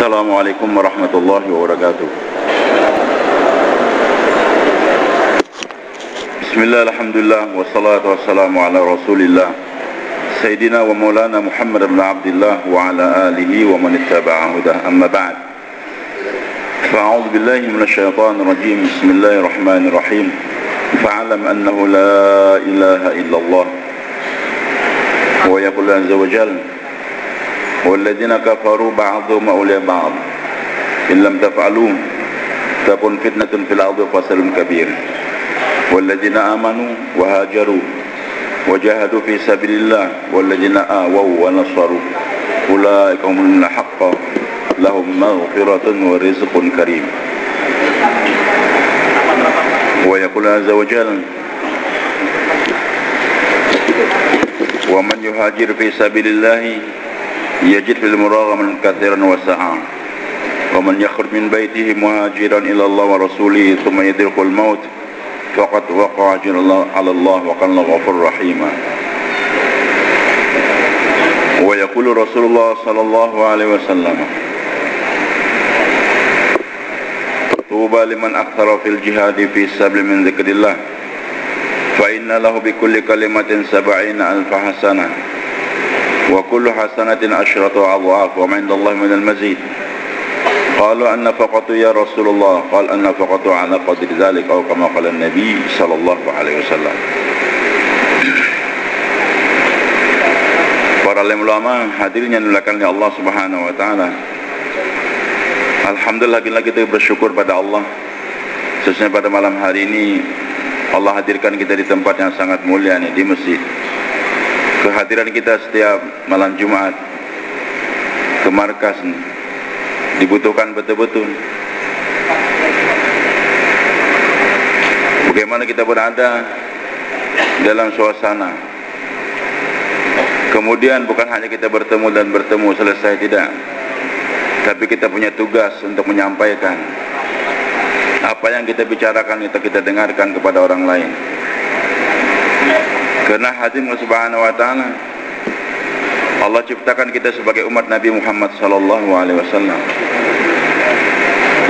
Assalamualaikum warahmatullahi wabarakatuh. Bismillah, alhamdulillah, wassalatu wassalamu ala rasulillah Sayyidina wa maulana Muhammad ibn Abdullah wa ala alihi wa man ittaba'a hudah, amma ba'd. Fa'udhu billahi minasyaitanir rajim. Bismillahirrahmanirrahim. Fa'alam annahu la ilaha illallah wa yaqul azza wa jalla والذين كفروا بعضهم أولياء بعض إن لم تفعلوا تكن فتنة في الأرض وفساد كبير والذين آمنوا وهاجروا وجاهدوا في سبيل الله والذين آووا ونصروا أولئك هم الذين حق لهم مغفرة ورزق كريم. ويقول عز وجل ومن يهاجر في سبيل الله يجد في المراغم كثيرا وسعا ومن يخرج من بيته مهاجرا إلى الله ورسوله ثم يدرك الموت فقد وقع أجر على الله وكان الله غفور رحيما. ويقول رسول الله صلى الله عليه وسلم طوبى لمن أكثر في الجهاد في سبيل من ذكر الله فإن له بكل كلمة 70,000 حسنة وكل حسنة 10 أضعاف وما عند الله من المزيد. قالوا أن فقط يا رسول الله؟ قال أن فقط على قدر ذلك أو كما قال النبي صلى الله عليه وسلم. Para alim ulama, hadirin yang dimuliakan oleh Allah Subhanahu wa taala. Alhamdulillah, lagi-lagi kita bersyukur pada Allah. Khususnya pada malam hari ini Allah hadirkan kita di tempat yang sangat mulia nih, di masjid. Kehadiran kita setiap malam Jumat ke markas dibutuhkan betul-betul. Bagaimana kita berada dalam suasana, kemudian bukan hanya kita bertemu dan bertemu selesai, tidak, tapi kita punya tugas untuk menyampaikan apa yang kita bicarakan, kita dengarkan kepada orang lain. Karena hadirin subhanahu wa ta'ala, Allah ciptakan kita sebagai umat Nabi Muhammad sallallahu alaihi wasallam.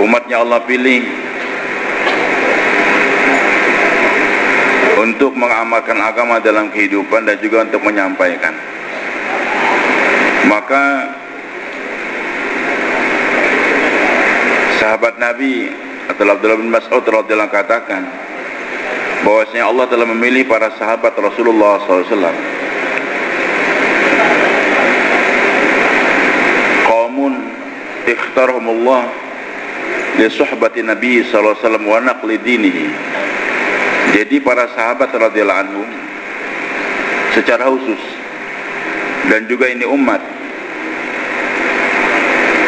Umatnya Allah pilih untuk mengamalkan agama dalam kehidupan dan juga untuk menyampaikan. Maka sahabat Nabi Abdullah bin Mas'ud radhiyallahu anhu katakan bahwasanya Allah telah memilih para sahabat Rasulullah SAW. Qaumun ikhtarahumullah li suhbati Nabi SAW wa naqli dinihi. Jadi para sahabat radhiyallahu anhum secara khusus, dan juga ini umat,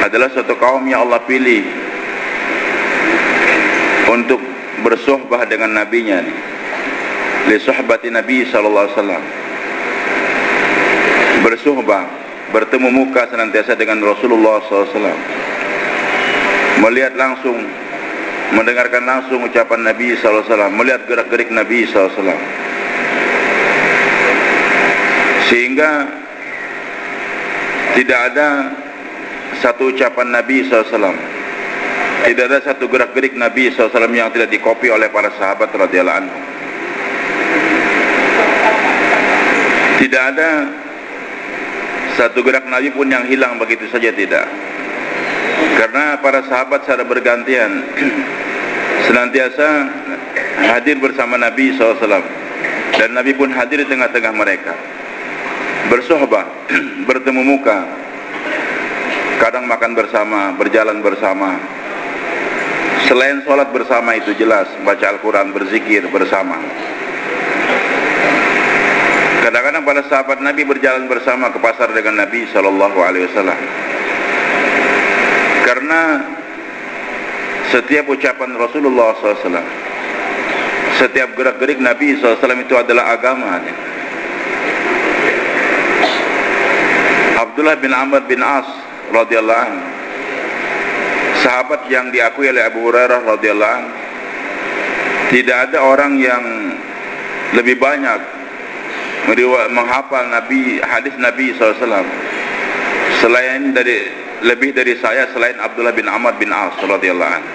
adalah suatu kaum yang Allah pilih untuk bersuhbah dengan nabinya, li suhbati Nabi sallallahu alaihi wasallam. Bersuhbah, bertemu muka senantiasa dengan Rasulullah sallallahu alaihi wasallam, melihat langsung, mendengarkan langsung ucapan Nabi sallallahu alaihi wasallam, melihat gerak-gerik Nabi sallallahu alaihi wasallam, sehingga tidak ada satu ucapan Nabi sallallahu alaihi wasallam, tidak ada satu gerak-gerik Nabi SAW yang tidak dikopi oleh para sahabat radhiyallahu anhu. Tidak ada satu gerak Nabi pun yang hilang begitu saja, tidak. Karena para sahabat secara bergantian senantiasa hadir bersama Nabi SAW, dan Nabi pun hadir di tengah-tengah mereka, bersuhbah, bertemu muka, kadang makan bersama, berjalan bersama. Selain sholat bersama itu jelas, baca Al-Quran, berzikir bersama. Kadang-kadang para sahabat Nabi berjalan bersama ke pasar dengan Nabi SAW. Karena setiap ucapan Rasulullah SAW, setiap gerak-gerik Nabi SAW itu adalah agama. Abdullah bin Amr bin As radhiyallahu anhu, sahabat yang diakui oleh Abu Hurairah radhiyallahu anhu, tidak ada orang yang lebih banyak menghafal hadis Nabi SAW selain dari lebih dari saya selain Abdullah bin Amr bin As radhiyallahu anhu.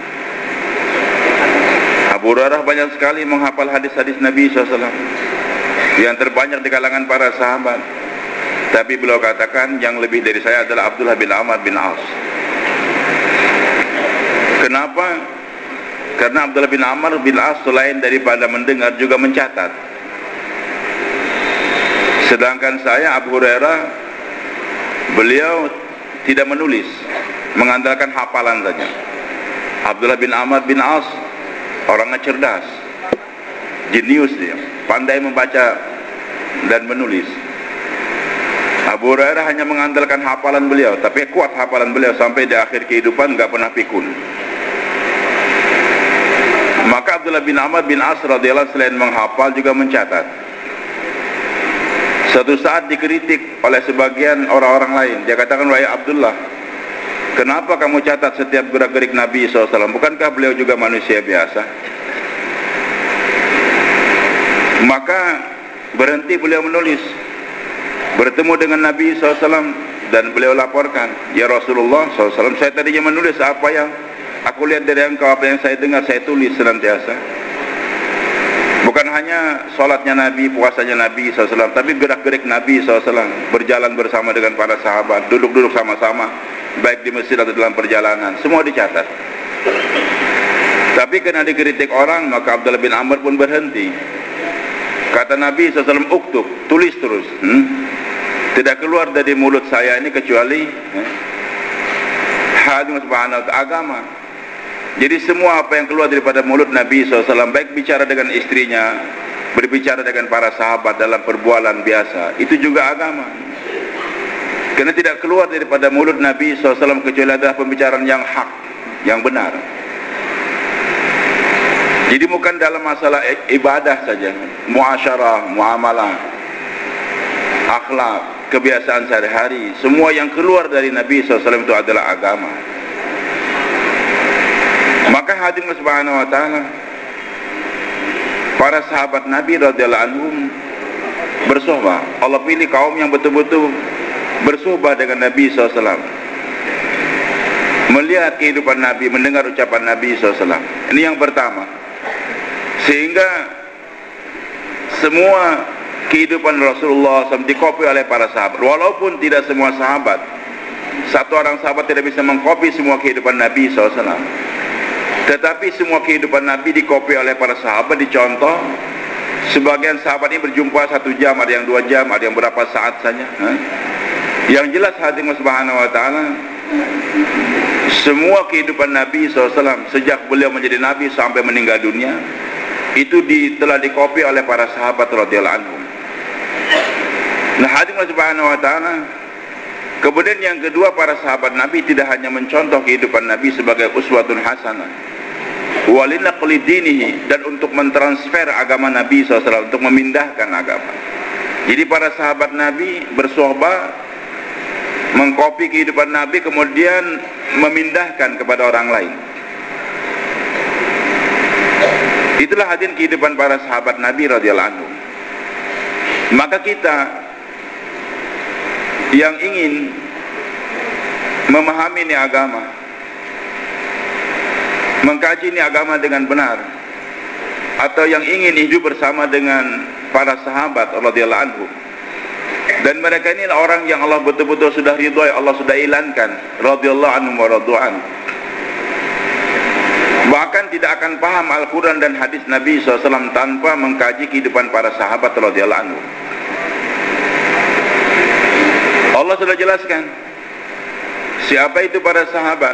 Abu Hurairah banyak sekali menghafal hadis-hadis Nabi SAW, yang terbanyak di kalangan para sahabat. Tapi beliau katakan yang lebih dari saya adalah Abdullah bin Amr bin As. Kenapa? Karena Abdullah bin Amr bin As selain daripada mendengar juga mencatat. Sedangkan saya Abu Hurairah, beliau tidak menulis, mengandalkan hafalan saja. Abdullah bin Amr bin As orangnya cerdas, jenius dia, pandai membaca dan menulis. Abu Hurairah hanya mengandalkan hafalan beliau, tapi kuat hafalan beliau sampai di akhir kehidupan nggak pernah pikun. Maka Abdullah bin Amr bin As radhiyallahu selain menghafal juga mencatat. Suatu saat dikritik oleh sebagian orang-orang lain. Dia katakan, wahai Abdullah, kenapa kamu catat setiap gerak-gerik Nabi SAW? Bukankah beliau juga manusia biasa? Maka berhenti beliau menulis. Bertemu dengan Nabi SAW dan beliau laporkan, ya Rasulullah SAW, saya tadinya menulis apa yang aku lihat dari engkau, apa yang saya dengar saya tulis senantiasa. Bukan hanya sholatnya Nabi, puasanya Nabi SAW, tapi gerak-gerik Nabi SAW, berjalan bersama dengan para sahabat, duduk-duduk sama-sama, baik di masjid atau dalam perjalanan, semua dicatat. Tapi karena dikritik orang, maka Abdullah bin Amr pun berhenti. Kata Nabi SAW, uktub, tulis terus. Tidak keluar dari mulut saya ini kecuali hadis subhanahu wa ta'ala, agama. Jadi semua apa yang keluar daripada mulut Nabi SAW, baik bicara dengan istrinya, berbicara dengan para sahabat dalam perbualan biasa, itu juga agama. Karena tidak keluar daripada mulut Nabi SAW kecuali adalah pembicaraan yang hak, yang benar. Jadi bukan dalam masalah ibadah saja, muasyarah, muamalah, akhlak, kebiasaan sehari-hari, semua yang keluar dari Nabi SAW itu adalah agama. Maka hadirin subhanahu wa ta'ala, para sahabat Nabi radhiyallahu anhum bersohbah. Allah pilih kaum yang betul-betul bersohbah dengan Nabi SAW, melihat kehidupan Nabi, mendengar ucapan Nabi SAW. Ini yang pertama. Sehingga semua kehidupan Rasulullah SAW dikopi oleh para sahabat. Walaupun tidak semua sahabat, satu orang sahabat tidak bisa mengkopi semua kehidupan Nabi SAW, tetapi semua kehidupan Nabi dikopi oleh para sahabat, dicontoh. Sebagian sahabat ini berjumpa 1 jam, ada yang 2 jam, ada yang berapa saat saja. Yang jelas hadirin subhanahu wa ta'ala, semua kehidupan Nabi SAW sejak beliau menjadi Nabi sampai meninggal dunia, itu telah dikopi oleh para sahabat radhiyallahu anhum. Nah hadirin subhanahu wa ta'ala, kemudian yang kedua, para sahabat Nabi tidak hanya mencontoh kehidupan Nabi sebagai uswatun hasanah, walinaqli dinihi, dan untuk mentransfer agama Nabi SAW, untuk memindahkan agama. Jadi para sahabat Nabi bersohbah, mengkopi kehidupan Nabi, kemudian memindahkan kepada orang lain. Itulah hadirin kehidupan para sahabat Nabi radhiyallahu anhu. Maka kita yang ingin memahami ini agama, mengkaji ini agama dengan benar, atau yang ingin hidup bersama dengan para sahabat radhiyallahu anhu, dan mereka ini orang yang Allah betul-betul sudah ridhoi, Allah sudah ilankan radhiyallahu anhum wa radhu'an, bahkan tidak akan paham Al-Quran dan hadis Nabi SAW tanpa mengkaji kehidupan para sahabat radhiyallahu anhu. Allah sudah jelaskan siapa itu para sahabat.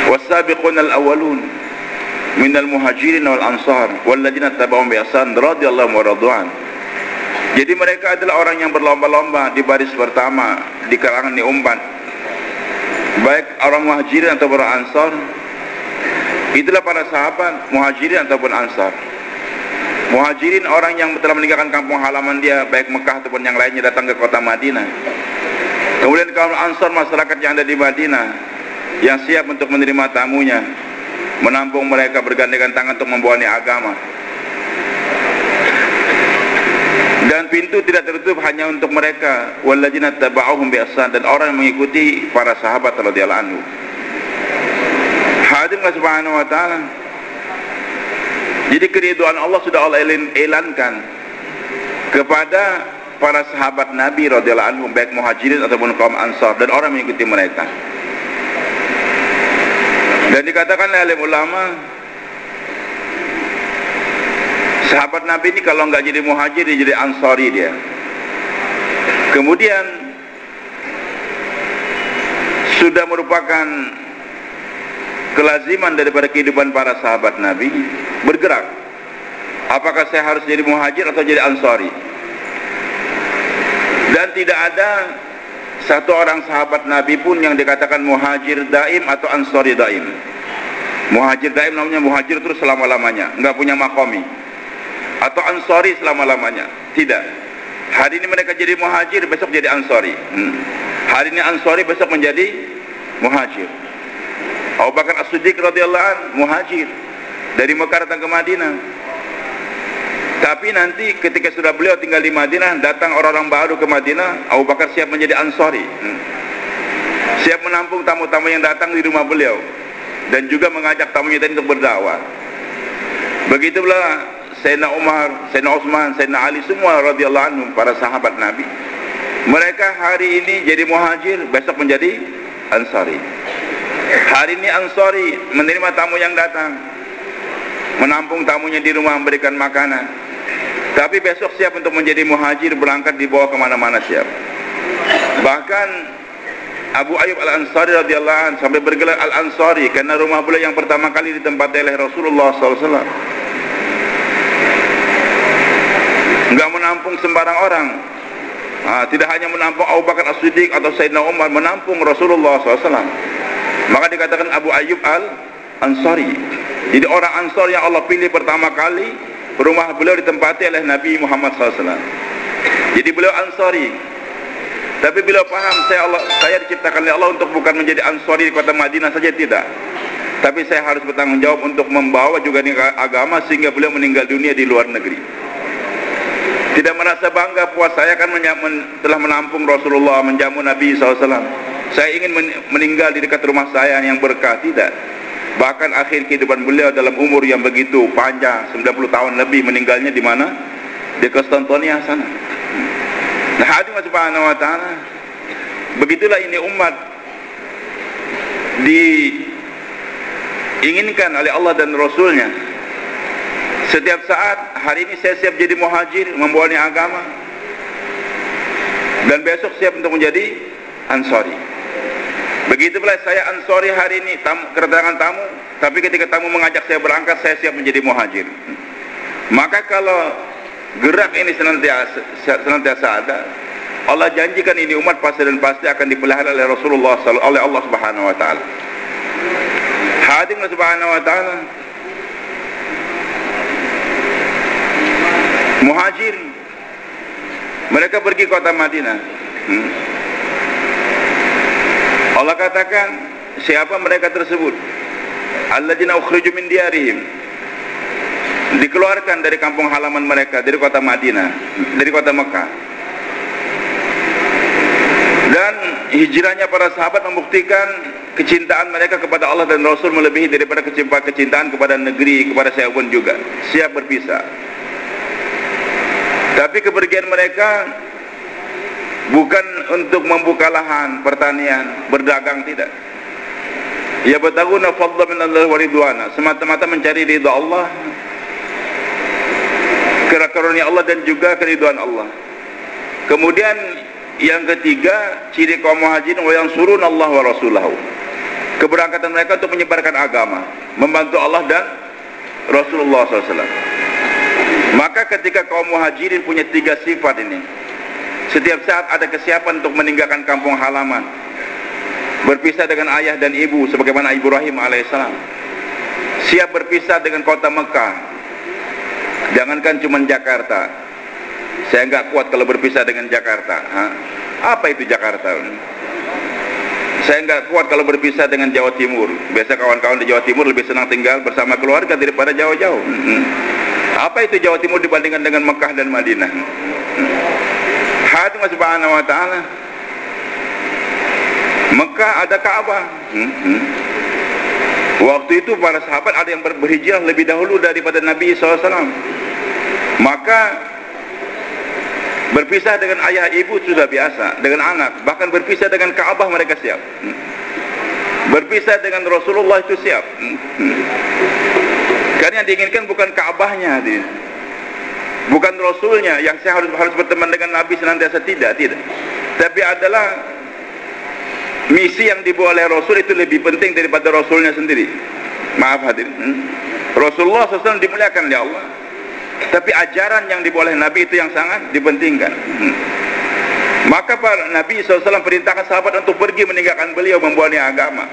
Was-sabiquna al-awwalun minal muhajirin wal ansar walladzina tabauhum bi ihsan radhiyallahu wa radhu'an. Jadi mereka adalah orang yang berlomba-lomba di baris pertama di kalangan umat, baik orang muhajirin ataupun ansar. Itulah para sahabat, muhajirin ataupun ansar. Muhajirin orang yang telah meninggalkan kampung halaman dia, baik Mekah ataupun yang lainnya, datang ke kota Madinah. Kemudian kaum ansar, masyarakat yang ada di Madinah, yang siap untuk menerima tamunya, menampung mereka, bergandengan tangan untuk membawa agama. Dan pintu tidak tertutup hanya untuk mereka, walladzina taba'uhum bi ihsan, dan orang yang mengikuti para sahabat radhiyallahu anhu. Hadirin subhanahu wa ta'ala. Jadi keridhaan Allah sudah Allah elankan kepada para sahabat Nabi radhiyallahu anhum, baik muhajirin ataupun kaum ansar, dan orang mengikuti mereka. Dan dikatakan oleh ulama, sahabat Nabi ini kalau nggak jadi muhajir, dia jadi ansari dia. Kemudian sudah merupakan kelaziman daripada kehidupan para sahabat Nabi bergerak. Apakah saya harus jadi muhajir atau jadi ansari? Dan tidak ada satu orang sahabat Nabi pun yang dikatakan muhajir daim atau ansari daim. Muhajir daim namanya muhajir terus selama-lamanya, nggak punya makomi. Atau ansari selama-lamanya, tidak. Hari ini mereka jadi muhajir, besok jadi ansari. Hari ini ansari, besok menjadi muhajir. Abu Bakar As-Siddiq radhiyallahu anhu muhajir dari Mekah datang ke Madinah. Tapi nanti ketika sudah beliau tinggal di Madinah, datang orang-orang baru ke Madinah, Abu Bakar siap menjadi ansari, siap menampung tamu-tamu yang datang di rumah beliau, dan juga mengajak tamunya tadi untuk berdakwah. Begitu pula Sayyidina Umar, Sayyidina Utsman, Sayyidina Ali, semua radhiyallahu anhum, para sahabat Nabi. Mereka hari ini jadi muhajir, besok menjadi ansari. Hari ini ansari menerima tamu yang datang, menampung tamunya di rumah, memberikan makanan. Tapi besok siap untuk menjadi muhajir, berangkat dibawa kemana-mana siap. Bahkan Abu Ayyub Al-Ansari radhiyallahu anhu sampai bergelar Al-Ansari karena rumah beliau yang pertama kali ditempati oleh Rasulullah SAW. Enggak menampung sembarang orang. Tidak hanya menampung Abu Bakar As-Siddiq atau Sayyidina Umar, menampung Rasulullah SAW. Maka dikatakan Abu Ayyub Al-Ansari. Jadi orang Ansar yang Allah pilih pertama kali, rumah beliau ditempati oleh Nabi Muhammad SAW. Jadi beliau Ansari. Tapi beliau paham, saya diciptakan oleh Allah untuk bukan menjadi Ansari di kota Madinah saja, tidak. Tapi saya harus bertanggung jawab untuk membawa juga agama sehingga beliau meninggal dunia di luar negeri. Tidak merasa bangga puas saya kan telah menampung Rasulullah, menjamu Nabi SAW. Saya ingin meninggal di dekat rumah saya yang berkah, tidak. Bahkan akhir kehidupan beliau dalam umur yang begitu panjang, 90 tahun lebih, meninggalnya di mana? Di Konstantinia sana. Nah, hadirin subhanahu wa ta'ala, begitulah ini umat diinginkan oleh Allah dan Rasulnya. Setiap saat, hari ini saya siap jadi muhajir, membawa agama, dan besok siap untuk menjadi ansari. Begitu pula saya ansari hari ini, kedatangan tamu, tapi ketika tamu mengajak saya berangkat, saya siap menjadi muhajir. Maka kalau gerak ini senantiasa ada, Allah janjikan ini umat pasti dan pasti akan dipelihara oleh Rasulullah, oleh Allah Subhanahu wa ta'ala. Hadirin subhanahu wa ta'ala, muhajir mereka pergi kota Madinah. Allah katakan siapa mereka tersebut? Alladzina ukhriju min diyarihim, dikeluarkan dari kampung halaman mereka, dari kota Madinah, dari kota Mekah. Dan hijrahnya para sahabat membuktikan kecintaan mereka kepada Allah dan Rasul melebihi daripada kecintaan kepada negeri, kepada siapapun juga. Siap berpisah. Tapi kepergian mereka bukan untuk membuka lahan pertanian, berdagang, tidak. Ya bataguna fadla min Allah wa ridwana, semata-mata mencari ridha Allah, karunia Allah dan juga keridhaan Allah. Kemudian yang ketiga, ciri kaum muhajirin wa yansurun Allah wa rasulahu, keberangkatan mereka untuk menyebarkan agama, membantu Allah dan Rasulullah SAW. Maka ketika kaum muhajirin punya tiga sifat ini, setiap saat ada kesiapan untuk meninggalkan kampung halaman, berpisah dengan ayah dan ibu sebagaimana Ibrahim alaihissalam, siap berpisah dengan kota Mekah. Jangankan cuma Jakarta, saya nggak kuat kalau berpisah dengan Jakarta. Apa itu Jakarta? Saya nggak kuat kalau berpisah dengan Jawa Timur. Biasa kawan-kawan di Jawa Timur lebih senang tinggal bersama keluarga daripada jauh-jauh. Apa itu Jawa Timur dibandingkan dengan Mekah dan Madinah? Hati Allah Subhanahu wa taala. Mekah ada Ka'bah. Waktu itu para sahabat ada yang berhijrah lebih dahulu daripada Nabi SAW. Maka berpisah dengan ayah ibu sudah biasa, dengan anak, bahkan berpisah dengan Ka'bah mereka siap. Berpisah dengan Rasulullah itu siap. Karena yang diinginkan bukan Ka'bahnya, bukan Rasulnya yang saya harus berteman dengan Nabi senantiasa, tidak. Tapi adalah misi yang dibawa oleh Rasul itu lebih penting daripada Rasulnya sendiri. Maaf hadirin, Rasulullah SAW dimuliakan oleh Allah, tapi ajaran yang dibawa oleh Nabi itu yang sangat dipentingkan. Maka para Nabi SAW perintahkan sahabat untuk pergi meninggalkan beliau, membawa agama.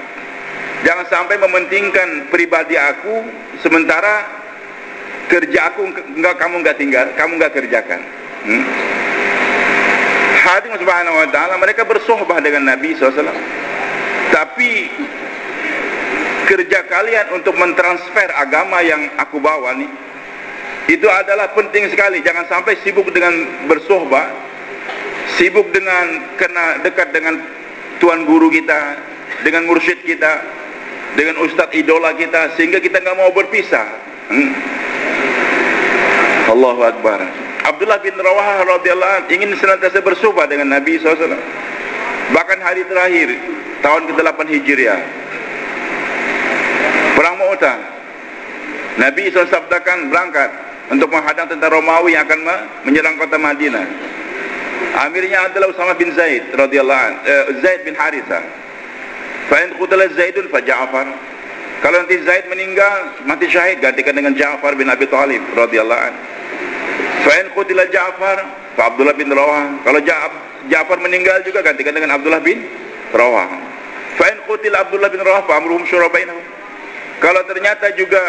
Jangan sampai mementingkan pribadi aku, sementara kerja aku kamu nggak kerjakan. Hadirin subhanahu wa ta'ala, mereka bersohbah dengan Nabi SAW. Tapi kerja kalian untuk mentransfer agama yang aku bawa nih, itu adalah penting sekali. Jangan sampai sibuk dengan bersohbah, sibuk dengan kena dekat dengan tuan guru kita, dengan mursyid kita, dengan ustadz idola kita, sehingga kita nggak mau berpisah. Allahu Akbar. Abdullah bin Rawahah radhiyallahu anhu ingin senantiasa bersohbah dengan Nabi SAW. Bahkan hari terakhir tahun ke-8 Hijriah, perang Mu'tah, Nabi SAW sabdakan berangkat untuk menghadang tentara Romawi yang akan menyerang kota Madinah. Amirnya adalah Usamah bin Zaid radhiyallahu anhu, Zaid bin Harithah. Fa in qutila Zaidun fa Ja'far. Kalau nanti Zaid meninggal, mati syahid, gantikan dengan Ja'far bin Abi Thalib radhiyallahu anhu. Fa'in qutila Ja'far fa Abdullah bin Rawah. Kalau Ja'far meninggal juga, gantikan dengan Abdullah bin Rawah. Fa'in qutila Abdullah bin Rawah fa amruhum syura bainahum. Kalau ternyata juga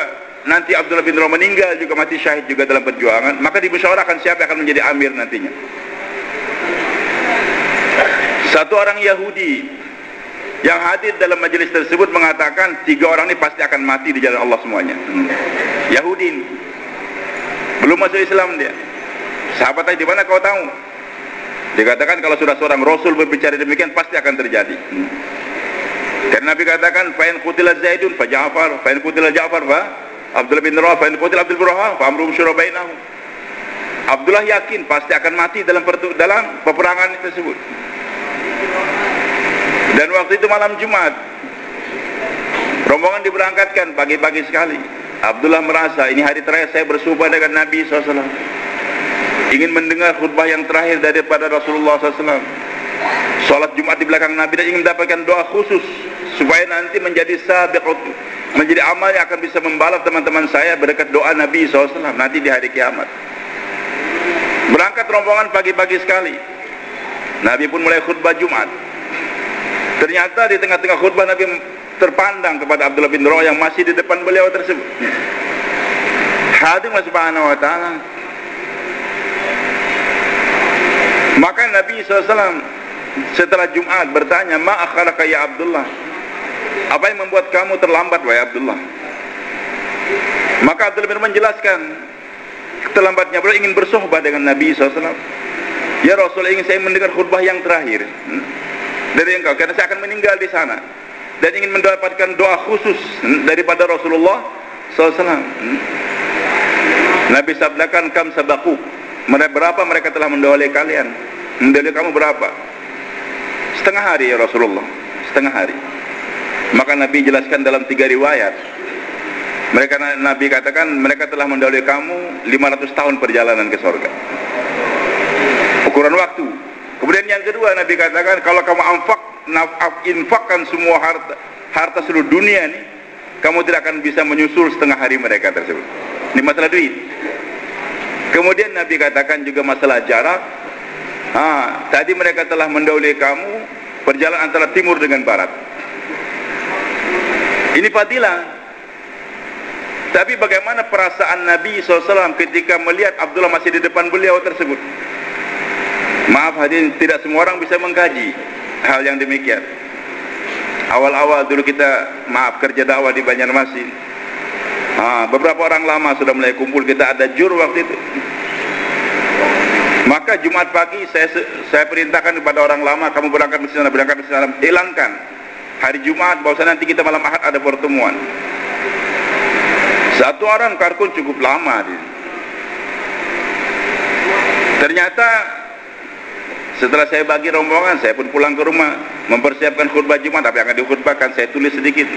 nanti Abdullah bin Rawah meninggal juga, mati syahid juga dalam perjuangan, maka dimusyawarahkan siapa yang akan menjadi amir nantinya. Satu orang Yahudi yang hadir dalam majelis tersebut mengatakan 3 orang ini pasti akan mati di jalan Allah semuanya. Yahudi ini belum masuk Islam dia. Sahabat tadi, di mana kau tahu? Dikatakan kalau sudah seorang Rasul berbicara demikian pasti akan terjadi. Karena Nabi katakan, fa'in qutila Zaidun fa Ja'far, fa'in qutila Ja'far fa Abdullah bin Rawah, fa'in qutila Abdul bin Rawah fa amruhum syura bainahum. Abdullah yakin pasti akan mati dalam peperangan tersebut. Dan waktu itu malam Jumat, rombongan diberangkatkan pagi-pagi sekali. Abdullah merasa ini hari terakhir saya bersumpah dengan Nabi SAW, ingin mendengar khutbah yang terakhir daripada Rasulullah SAW, sholat Jumat di belakang Nabi, dan ingin mendapatkan doa khusus supaya nanti menjadi sabiqut, menjadi amal yang akan bisa membalap teman-teman saya berdekat doa Nabi SAW nanti di hari kiamat. Berangkat rombongan pagi-pagi sekali. Nabi pun mulai khutbah Jumat. Ternyata di tengah-tengah khutbah Nabi terpandang kepada Abdullah bin Rawah yang masih di depan beliau tersebut. Hadirin subhanahu wa ta'ala. Maka Nabi SAW setelah Jumat bertanya, ma akharaka ya Abdullah, apa yang membuat kamu terlambat wahai Abdullah? Maka Abdullah bin Rawah menjelaskan terlambatnya beliau ingin bersohbah dengan Nabi SAW. Ya Rasul, ingin saya mendengar khutbah yang terakhir dari engkau, karena saya akan meninggal di sana, dan ingin mendapatkan doa khusus daripada Rasulullah SAW. Nabi sabdakan, kam sabaku, berapa mereka telah mendahului kalian? Mendahului kamu berapa? Setengah hari ya Rasulullah, setengah hari. Maka Nabi jelaskan dalam 3 riwayat, Nabi katakan mereka telah mendahului kamu 500 tahun perjalanan ke surga, ukuran waktu. Kemudian yang kedua Nabi katakan, kalau kamu infakkan semua harta seluruh dunia nih, kamu tidak akan bisa menyusul setengah hari mereka tersebut. Ini masalah duit. Kemudian Nabi katakan juga masalah jarak. Tadi mereka telah mendahului kamu perjalanan antara timur dengan barat. Ini fadilah. Tapi bagaimana perasaan Nabi SAW ketika melihat Abdullah masih di depan beliau tersebut? Maaf hadirin, tidak semua orang bisa mengkaji hal yang demikian. Awal-awal dulu kita kerja dakwah di Banjarmasin, beberapa orang lama sudah mulai kumpul, kita ada jur waktu itu. Maka Maka Jumat pagi saya perintahkan kepada orang lama, kamu berangkat ke sana, hilangkan hari Jumat, bahwasanya nanti kita malam Ahad ada pertemuan. Satu orang karkun cukup lama dia. Ternyata setelah saya bagi rombongan, saya pun pulang ke rumah mempersiapkan khutbah Jumat, tapi akan dikhutbahkan, saya tulis sedikit.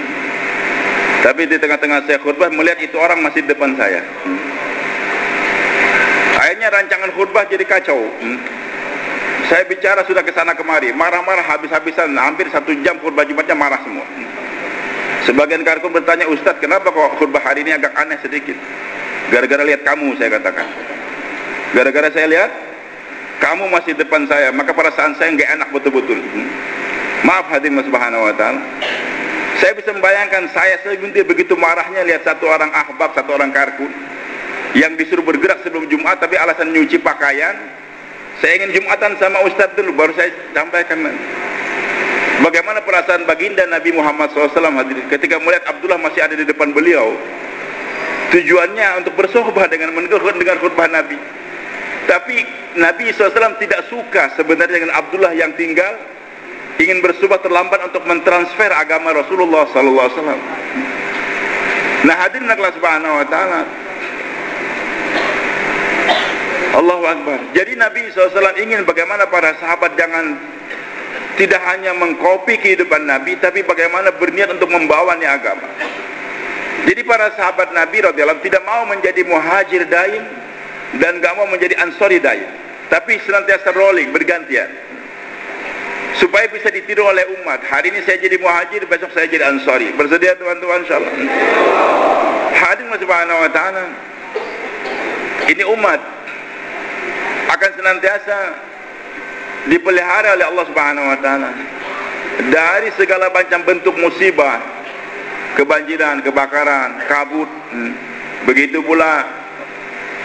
Tapi di tengah-tengah saya khutbah, melihat itu orang masih di depan saya. Akhirnya rancangan khutbah jadi kacau. Saya bicara sudah ke sana kemari, marah-marah habis-habisan, hampir 1 jam khutbah Jumatnya marah semua. Sebagian karkun bertanya, Ustadz, kenapa kok khutbah hari ini agak aneh sedikit? Gara-gara lihat kamu, saya katakan. Gara-gara saya lihat kamu masih depan saya, maka perasaan saya nggak enak betul-betul. Maaf hadirin subhanahu wa ta'ala. Saya bisa membayangkan saya seguntir begitu marahnya lihat satu orang ahbab, satu orang karkun yang disuruh bergerak sebelum Jumat, tapi alasan nyuci pakaian, saya ingin Jumatan sama Ustadz dulu, baru saya sampaikan. Bagaimana perasaan baginda Nabi Muhammad SAW ketika melihat Abdullah masih ada di depan beliau, tujuannya untuk bersohbah dengan mendengar khutbah Nabi. Tapi Nabi SAW tidak suka sebenarnya dengan Abdullah yang tinggal, ingin bersohbah terlambat untuk mentransfer agama Rasulullah SAW. Nah hadirin Allah subhanahu wa ta'ala, Allahu Akbar. Jadi Nabi SAW ingin bagaimana para sahabat tidak hanya mengkopi kehidupan Nabi, tapi bagaimana berniat untuk membawa agama. Jadi para sahabat Nabi radhiyallahu tidak mau menjadi muhajir daim dan gak mau menjadi ansori daim, tapi senantiasa rolling, bergantian, supaya bisa ditiru oleh umat. Hari ini saya jadi muhajir, besok saya jadi ansori. Bersedia teman-teman insyaallah? Hadirin subhanahu wa ta'ala, ini umat akan senantiasa dipelihara oleh Allah Subhanahu wa ta'ala dari segala macam bentuk musibah, kebanjiran, kebakaran, kabut, begitu pula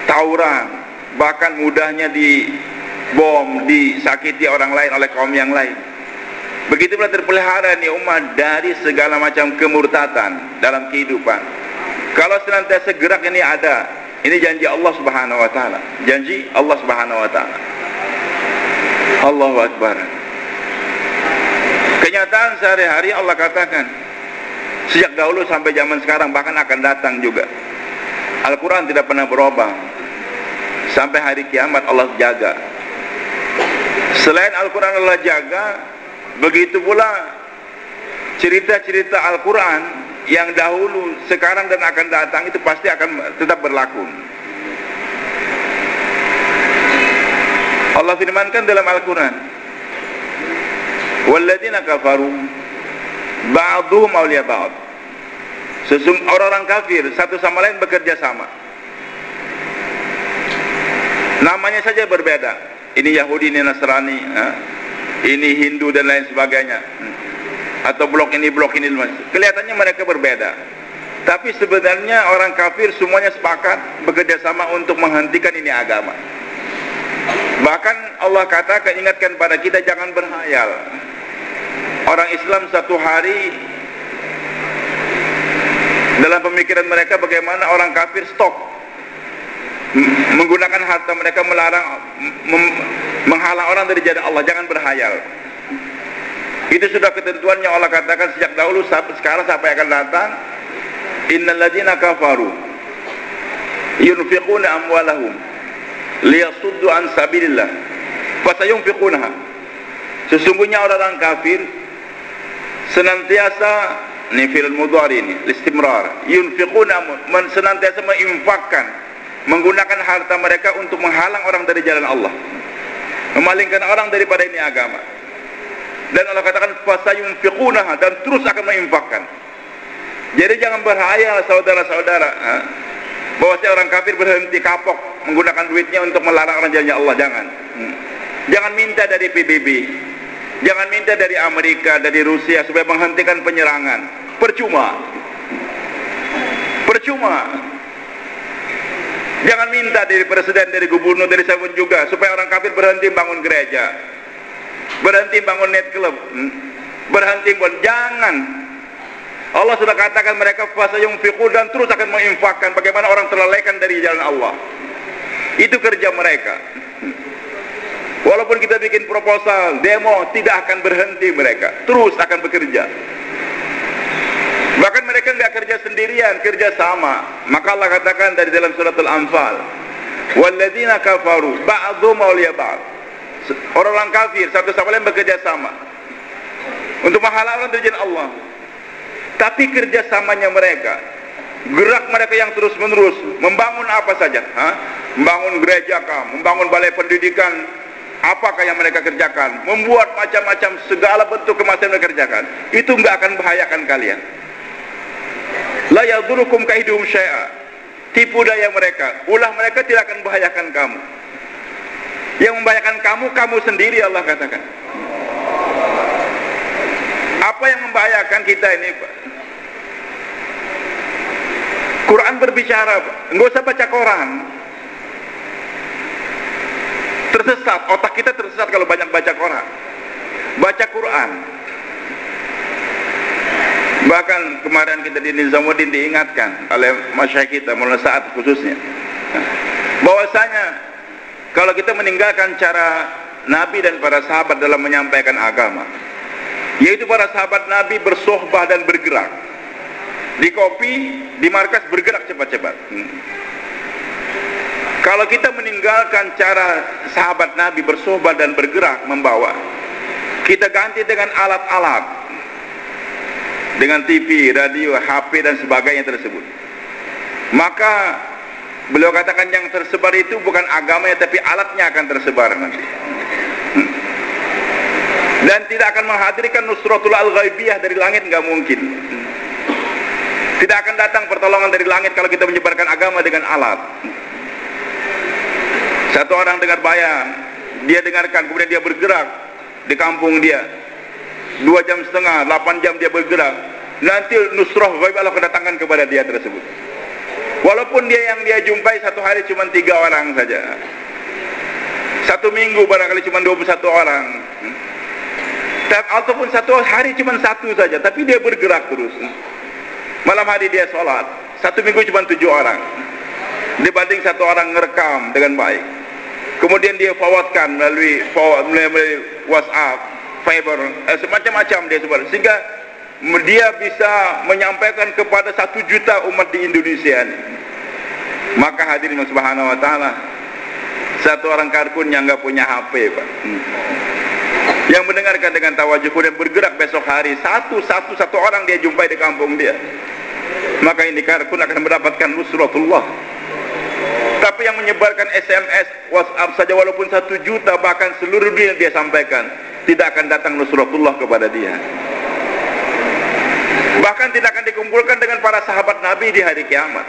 tawuran, bahkan mudahnya dibom, disakiti orang lain oleh kaum yang lain. Begitu pula terpelihara nih umat dari segala macam kemurtatan dalam kehidupan. Kalau senantiasa gerak ini ada. Ini janji Allah Subhanahu wa ta'ala. Janji Allah Subhanahu wa ta'ala. Allahu Akbar. Kenyataan sehari-hari Allah katakan, sejak dahulu sampai zaman sekarang, bahkan akan datang juga. Al-Quran tidak pernah berubah. Sampai hari kiamat Allah jaga. Selain Al-Quran Allah jaga, begitu pula cerita-cerita Al-Quran yang dahulu, sekarang dan akan datang itu pasti akan tetap berlaku. Allah firmankan dalam Al-Quran, walladzina kafaru ba'duhum awliya ba'd. Orang-orang kafir satu sama lain bekerja sama, namanya saja berbeda. Ini Yahudi, ini Nasrani, ini Hindu dan lain sebagainya, atau blok ini kelihatannya mereka berbeda, tapi sebenarnya orang kafir semuanya sepakat bekerja sama untuk menghentikan ini agama. Bahkan Allah katakan, ingatkan pada kita jangan berhayal. Orang Islam satu hari dalam pemikiran mereka bagaimana orang kafir stop menggunakan harta mereka, menghalang orang dari jalan Allah. Jangan berhayal. Itu sudah ketentuannya. Allah katakan sejak dahulu, sekarang sampai akan datang. Innal ladzina kafaru yunfiquna amwalahum liyasuddu an sabilillah fasayunfiqunaha. Sesungguhnya orang-orang kafir senantiasa, ini fi'il mudhari ini, istimrar, yunfiquna, senantiasa menginfakkan, menggunakan harta mereka untuk menghalang orang dari jalan Allah, memalingkan orang daripada ini agama. Dan Allah katakan fasayunfiqunaha, dan terus akan menginfakkan. Jadi jangan berhayal saudara-saudara, bahwa orang kafir berhenti kapok menggunakan duitnya untuk melarang orang jalan Allah. Jangan minta dari PBB, jangan minta dari Amerika, dari Rusia supaya menghentikan penyerangan. Percuma. Jangan minta dari presiden, dari gubernur, dari siapapun juga supaya orang kafir berhenti bangun gereja, berhenti bangun net club, berhenti bangun. Jangan. Allah sudah katakan mereka fasayunfiqun, dan terus akan menginfakkan. Bagaimana orang terlalaikan dari jalan Allah, itu kerja mereka. Walaupun kita bikin proposal, demo, tidak akan berhenti mereka, terus akan bekerja. Bahkan mereka nggak kerja sendirian, kerja sama. Maka Allah katakan dari dalam surat Al-Anfal, walladzina kafaru ba'dhum awliya ba'd. Orang-orang kafir satu sama lain bekerja sama untuk menghalalkan tujuan Allah. Tapi kerjasamanya mereka, gerak mereka yang terus menerus membangun apa saja, membangun gereja kah, membangun balai pendidikan, apakah yang mereka kerjakan, membuat macam-macam segala bentuk kemajuan mereka kerjakan, itu nggak akan membahayakan kalian. La yadurukum kaidum syai'a. Tipu daya mereka, ulah mereka tidak akan membahayakan kamu. Yang membahayakan kamu, kamu sendiri, Allah katakan. Apa yang membahayakan kita ini, Pak? Quran berbicara, Pak. Nggak usah baca koran. Tersesat, otak kita tersesat kalau banyak baca koran. Baca Quran. Bahkan kemarin kita di Nizamuddin diingatkan oleh masyayikh kita, Maulana Sa'ad khususnya, bahwasanya kalau kita meninggalkan cara Nabi dan para sahabat dalam menyampaikan agama, yaitu para sahabat Nabi bersohbah dan bergerak di kopi, di markas bergerak cepat-cepat. Kalau kita meninggalkan cara sahabat Nabi bersohbah dan bergerak membawa, kita ganti dengan alat-alat, dengan TV, radio, HP dan sebagainya tersebut, maka beliau katakan yang tersebar itu bukan agamanya tapi alatnya akan tersebar nanti. Dan tidak akan menghadirkan nusratul al-ghaibiyah dari langit, nggak mungkin. Tidak akan datang pertolongan dari langit kalau kita menyebarkan agama dengan alat. Satu orang dengar bayan, dia dengarkan, kemudian dia bergerak di kampung dia 2,5 jam, 8 jam dia bergerak, nanti nusrah ghaib Allah kedatangan kepada dia tersebut. Walaupun dia yang dia jumpai satu hari cuma 3 orang saja, satu minggu barangkali cuma 21 orang, ataupun satu hari cuma 1 saja, tapi dia bergerak terus. Malam hari dia sholat, satu minggu cuma 7 orang, dibanding satu orang ngerekam dengan baik, kemudian dia forwardkan melalui WhatsApp, Fiber, semacam-macam dia sebar, sehingga dia bisa menyampaikan kepada 1 juta umat di Indonesia ini. Maka hadirin subhanahu wa ta'ala, satu orang karkun yang nggak punya HP, Pak, yang mendengarkan dengan tawajuh dan bergerak besok hari, satu orang dia jumpai di kampung dia, maka ini karkun akan mendapatkan nusratullah. Tapi yang menyebarkan SMS, WhatsApp saja, walaupun 1 juta, bahkan seluruh dunia dia sampaikan, tidak akan datang nusratullah kepada dia. Bahkan tidak akan dikumpulkan dengan para sahabat Nabi di hari kiamat.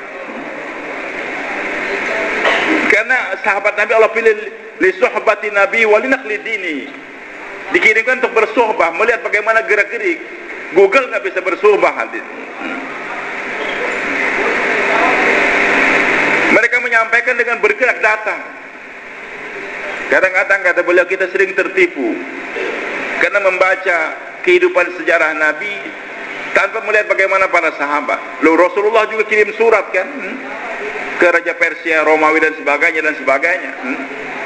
Karena sahabat Nabi Allah pilih li suhbati Nabi wa li naqli dini. Dikirimkan untuk bersohbah, melihat bagaimana gerak-gerik. Google nggak bisa bersohbah, hadir. Mereka menyampaikan dengan bergerak datang. Kadang-kadang kata beliau, kita sering tertipu karena membaca kehidupan sejarah Nabi tanpa melihat bagaimana para sahabat. Loh, Rasulullah juga kirim surat kan, ke Raja Persia, Romawi dan sebagainya.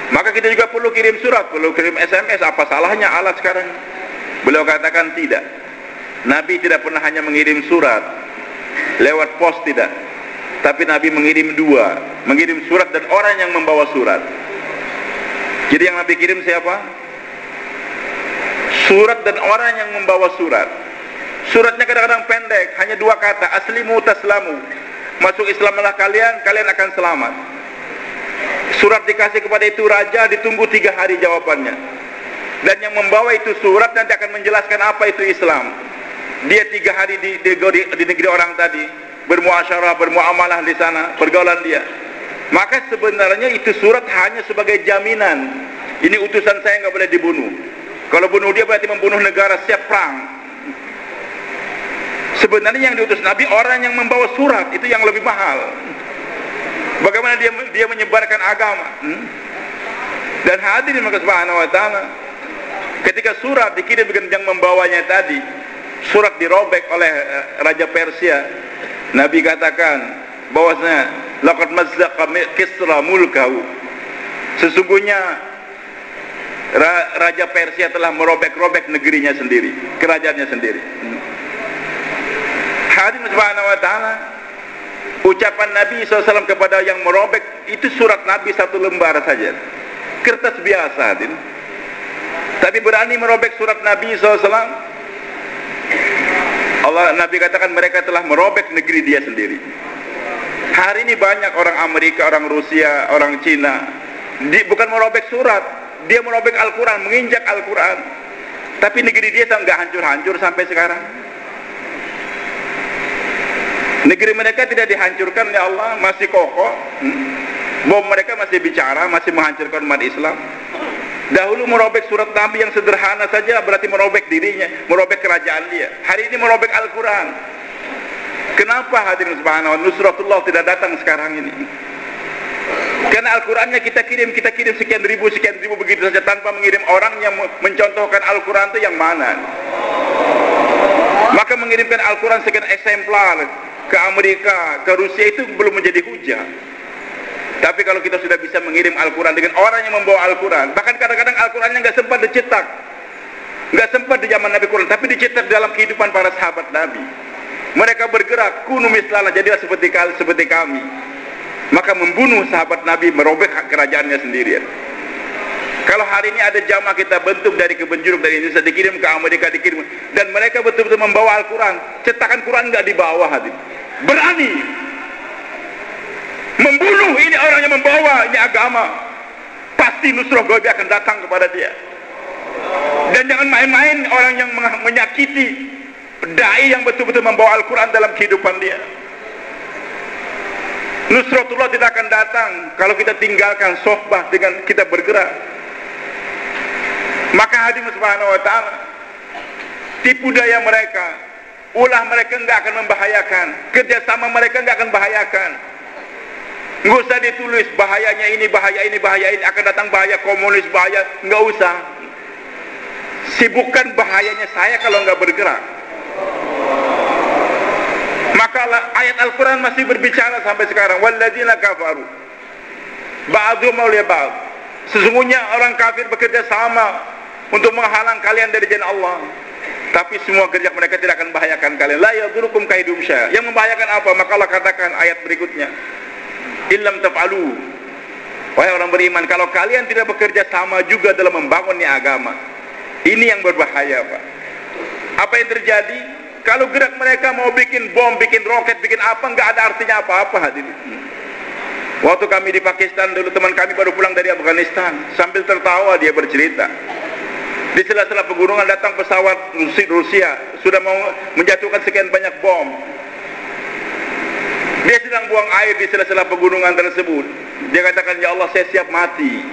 Maka kita juga perlu kirim surat, perlu kirim SMS. Apa salahnya alat sekarang? Beliau katakan tidak. Nabi tidak pernah hanya mengirim surat lewat pos, tidak. Tapi Nabi mengirim 2, mengirim surat dan orang yang membawa surat. Jadi yang Nabi kirim siapa? Surat dan orang yang membawa surat. Suratnya kadang-kadang pendek, hanya 2 kata, aslimu taslamu. Masuk Islamlah kalian, kalian akan selamat. Surat dikasih kepada itu raja, ditunggu 3 hari jawabannya. Dan yang membawa itu surat nanti akan menjelaskan apa itu Islam. Dia 3 hari di negeri orang tadi, bermuasyarah, bermuamalah di sana, pergaulan dia. Maka sebenarnya itu surat hanya sebagai jaminan. Ini utusan saya, nggak boleh dibunuh. Kalau bunuh dia berarti membunuh negara, siap perang. Sebenarnya yang diutus Nabi orang yang membawa surat, itu yang lebih mahal. Bagaimana dia menyebarkan agama. Dan hadirin maka subhanahu wa ta'ala, ketika surat dikirim dengan yang membawanya tadi, surat dirobek oleh Raja Persia, Nabi katakan bahwasanya laqad mazzaqa Kisra mulkahu, sesungguhnya Raja Persia telah merobek-robek negerinya sendiri, kerajaannya sendiri. Hadirin subhanahu wa ta'ala, ucapan Nabi SAW kepada yang merobek itu surat Nabi satu lembar saja, kertas biasa, hadirin. Tapi berani merobek surat Nabi SAW. Nabi katakan mereka telah merobek negeri dia sendiri. Hari ini banyak orang Amerika, orang Rusia, orang Cina, bukan merobek surat, dia merobek Al-Quran, menginjak Al-Quran. Tapi negeri dia nggak hancur-hancur sampai sekarang. Negeri mereka tidak dihancurkan oleh Allah, masih kokoh. Bom mereka masih bicara, masih menghancurkan umat Islam. Dahulu merobek surat Nabi yang sederhana saja berarti merobek dirinya, merobek kerajaan dia. Hari ini merobek Al-Quran. Kenapa hadirin subhanahu wa ta'ala nusratullah tidak datang sekarang ini? Karena Al-Qurannya kita kirim sekian ribu begitu saja tanpa mengirim orang yang mencontohkan Al-Quran itu yang mana. Maka mengirimkan Al-Quran sekian eksemplar ke Amerika, ke Rusia itu belum menjadi hujah. Tapi kalau kita sudah bisa mengirim Al-Quran dengan orang yang membawa Al-Quran, bahkan kadang-kadang Al-Qurannya nggak sempat dicetak, nggak sempat di zaman Nabi Quran, tapi dicetak dalam kehidupan para sahabat Nabi. Mereka bergerak, kunu mislana, jadilah seperti kami. Maka membunuh sahabat Nabi, merobek kerajaannya sendirian. Kalau hari ini ada jamaah kita bentuk dari kebenjuruk dari Indonesia, dikirim ke Amerika, dikirim, dan mereka betul-betul membawa Al-Quran, cetakan Quran nggak dibawa, hadirin. Berani membunuh ini orang yang membawa ini agama, pasti nusrah Gobi akan datang kepada dia. Dan jangan main-main orang yang menyakiti dai yang betul-betul membawa Al-Quran dalam kehidupan dia. Nusratullah tidak akan datang kalau kita tinggalkan sohbah dengan kita bergerak. Maka hadirin subhanahu wa ta'ala, tipu daya mereka, ulah mereka nggak akan membahayakan, kerjasama mereka nggak akan membahayakan. Nggak usah ditulis bahayanya ini, akan datang bahaya komunis, bahaya, nggak usah. Sibukkan bahayanya saya kalau nggak bergerak. Maka ayat Al-Quran masih berbicara sampai sekarang. Walladzina kafaru ba'dhum awliya ba'd. Sesungguhnya orang kafir bekerja sama untuk menghalang kalian dari jalan Allah. Tapi semua kerja mereka tidak akan membahayakan kalian. La yadurukum kaidum syai'. Yang membahayakan apa? Maka Allah katakan ayat berikutnya, illam taf'alu, wahai orang beriman, kalau kalian tidak bekerja sama juga dalam membangunnya agama, ini yang berbahaya, Pak. Apa yang terjadi? Kalau gerak mereka mau bikin bom, bikin roket, bikin apa, nggak ada artinya apa-apa, hadirin. Waktu kami di Pakistan dulu, teman kami baru pulang dari Afghanistan, sambil tertawa dia bercerita, di sela-sela pegunungan datang pesawat Rusia, sudah mau menjatuhkan sekian banyak bom. Dia sedang buang air di sela-sela pegunungan tersebut. Dia katakan, ya Allah, saya siap mati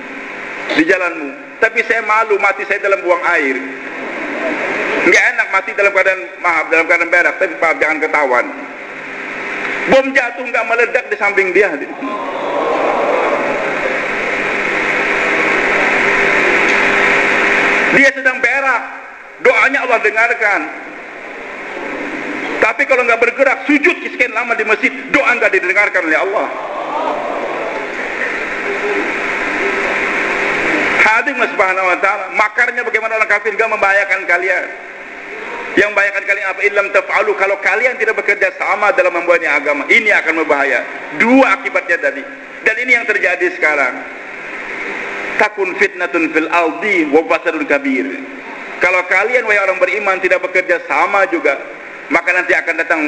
di jalanmu, tapi saya malu mati saya dalam buang air. Nggak enak mati dalam keadaan, maaf, dalam keadaan berak, tapi maaf, jangan ketahuan. Bom jatuh nggak meledak di samping dia. Dia sedang berak, doanya Allah dengarkan. Tapi kalau nggak bergerak, sujud sekian lama di masjid, doa nggak didengarkan oleh Allah. Hadirin subhanahu wa ta'ala, makarnya bagaimana orang kafir nggak membahayakan kalian. Yang membahayakan kalian apa? Illam taf'alu, kalau kalian tidak bekerja sama dalam membuatnya agama, ini akan berbahaya. Dua akibatnya tadi. Dan ini yang terjadi sekarang. Takun fitnatun fil ardi wa fasadun kabir. Kalau kalian wahai orang beriman tidak bekerja sama juga, maka nanti akan datang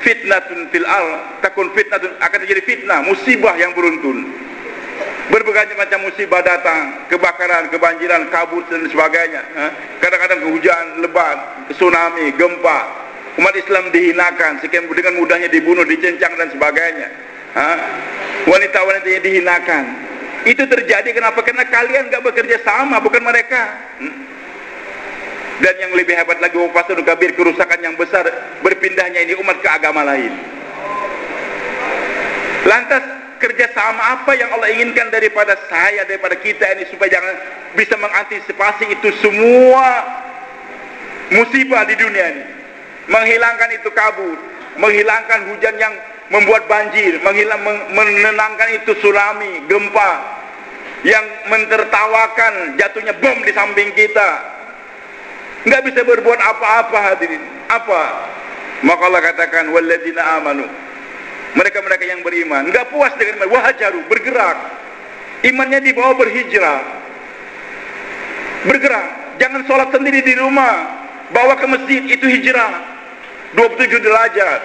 fitnatun fil ard, takun fitnatun, akan terjadi fitnah, musibah yang beruntun. Berbagai macam musibah datang, kebakaran, kebanjiran, kabut dan sebagainya. Kadang-kadang hujan lebat, tsunami, gempa. Umat Islam dihinakan, sekian dengan mudahnya dibunuh, dicencang dan sebagainya. Wanita-wanitanya dihinakan. Itu terjadi kenapa? Karena kalian gak bekerja sama, bukan mereka. Dan yang lebih hebat lagi, wafasadun kabir, kerusakan yang besar, berpindahnya ini umat ke agama lain. Lantas kerjasama apa yang Allah inginkan daripada saya, daripada kita ini, supaya jangan bisa mengantisipasi itu semua musibah di dunia ini, menghilangkan itu kabut, menghilangkan hujan yang membuat banjir, menenangkan itu tsunami, gempa, yang mentertawakan jatuhnya bom di samping kita, nggak bisa berbuat apa-apa hadirin. Apa? Maka Allah katakan walladzina amanu, mereka-mereka yang beriman nggak puas dengan iman, wahajaru, bergerak, imannya dibawa berhijrah, bergerak. Jangan sholat sendiri di rumah, bawa ke masjid, itu hijrah 27 derajat.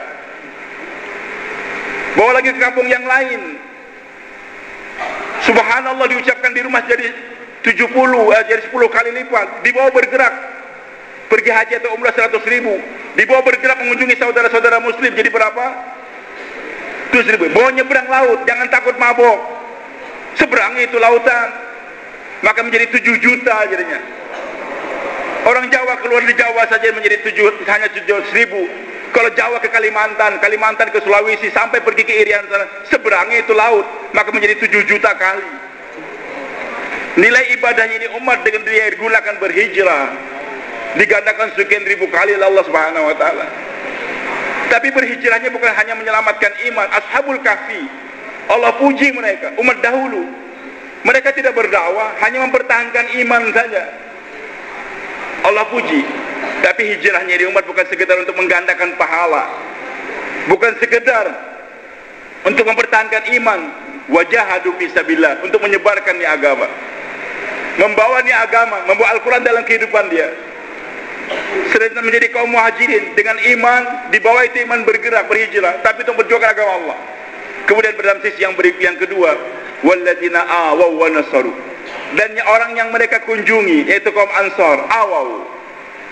Bawa lagi ke kampung yang lain, subhanallah, diucapkan di rumah jadi 10 kali lipat. Dibawa bergerak, pergi haji atau umrah 100.000, dibawa bergerak mengunjungi saudara-saudara muslim, jadi berapa? 100.000. Bawa nyebrang laut, jangan takut mabok, seberangi itu lautan, maka menjadi 7 juta jadinya. Orang Jawa keluar di Jawa saja menjadi hanya 7.000. Kalau Jawa ke Kalimantan, Kalimantan ke Sulawesi, sampai pergi ke Irian sana, seberangi itu laut, maka menjadi 7 juta kali. Nilai ibadahnya ini umat dengan dia gunakan berhijrah, digandakan sekian ribu kali oleh Allah Subhanahu wa taala. Tapi berhijrahnya bukan hanya menyelamatkan iman. Ashabul Kahfi, Allah puji mereka, umat dahulu. Mereka tidak berdakwah, hanya mempertahankan iman saja. Allah puji. Tapi hijrahnya di umat bukan sekedar untuk menggandakan pahala, bukan sekedar untuk mempertahankan iman, wajahadu fisabilillah, untuk menyebarkan ni agama, membawa ni agama, membawa Al-Quran dalam kehidupan dia. Sedangkan menjadi kaum muhajirin dengan iman, di bawah itu iman bergerak, berhijrah, tapi untuk berjuang agama Allah. Kemudian dalam sisi yang kedua, walladzina awaw wa nasaru, dan orang yang mereka kunjungi, yaitu kaum Ansar, awaw,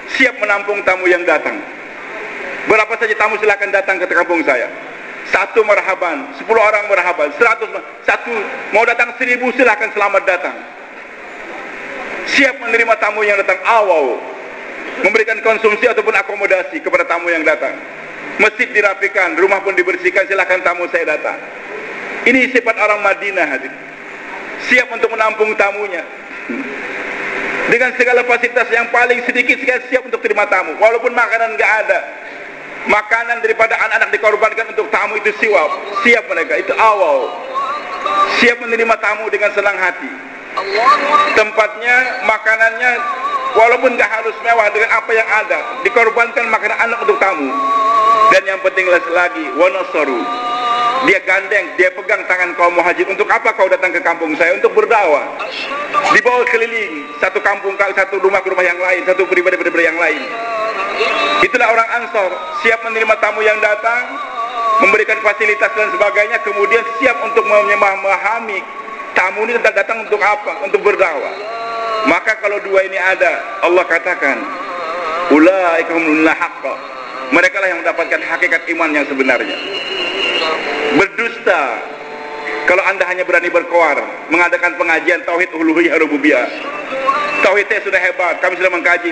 siap menampung tamu yang datang. Berapa saja tamu silakan datang ke kampung saya. 1 marhaban, 10 orang marhaban, 100, mau datang 1000 silakan, selamat datang. Siap menerima tamu yang datang, awaw, memberikan konsumsi ataupun akomodasi kepada tamu yang datang. Masjid dirapikan, rumah pun dibersihkan, silakan tamu saya datang. Ini sifat orang Madinah, hadir. Siap untuk menampung tamunya dengan segala fasilitas yang paling sedikit sekali, siap untuk terima tamu. Walaupun makanan nggak ada, makanan daripada anak-anak dikorbankan untuk tamu itu siap mereka. Itu awal, siap menerima tamu dengan senang hati. Tempatnya, makanannya, walaupun nggak harus mewah, dengan apa yang ada, dikorbankan makanan anak untuk tamu. Dan yang penting lagi, wanasaru, dia gandeng, dia pegang tangan kaum muhajir. Untuk apa kau datang ke kampung saya? Untuk berdakwah. Dibawa keliling satu kampung, satu rumah ke rumah yang lain, satu pribadi yang lain. Itulah orang Ansar, siap menerima tamu yang datang, memberikan fasilitas dan sebagainya, kemudian siap untuk memahami tamu ini datang untuk apa? Untuk berdakwah. Maka kalau dua ini ada, Allah katakan, ulaika humul haqqa, mereka lah yang mendapatkan hakikat iman yang sebenarnya. Berdusta kalau anda hanya berani berkoar, mengadakan pengajian tauhid uluhiyah rububiyah. Tauhid saya sudah hebat, kami sudah mengkaji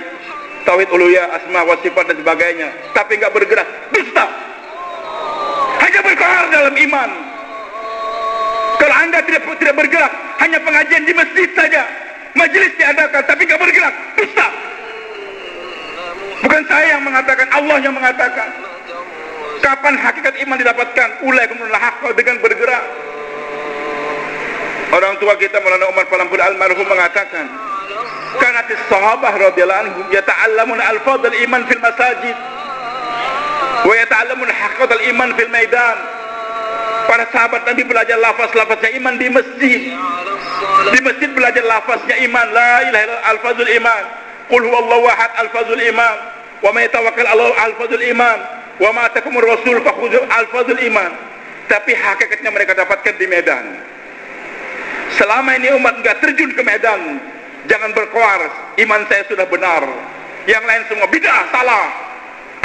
tauhid uluhiyah, asma wa sifat dan sebagainya, tapi enggak bergerak, dusta. Hanya berkoar dalam iman. Kalau anda tidak bergerak, hanya pengajian di masjid saja, majelis diadakan tapi enggak bergerak, dusta. Bukan saya yang mengatakan, Allah yang mengatakan. Kapan hakikat iman didapatkan? Ulaikumul haqqa, dengan bergerak. Orang tua kita Maulana Umar Palampur almarhum mengatakan, kanatis sahabah radhiyallahu anhum yata'allamuna alfadhal iman fil masajid wa yata'allamuna haqqatal iman fil maidan. Para sahabat Nabi belajar lafaz-lafaznya iman di masjid. Di masjid belajar lafaznya iman, la ilaha illallah alfazul iman, qul huwallahu ahad alfazul iman, wa may tawakkal Allah alfazul iman, wa ma atakumur rasul fakhudhu alfazul iman. Tapi hakikatnya mereka dapatkan di medan. Selama ini umat enggak terjun ke medan, jangan berkoar, iman saya sudah benar, yang lain semua bid'ah, salah,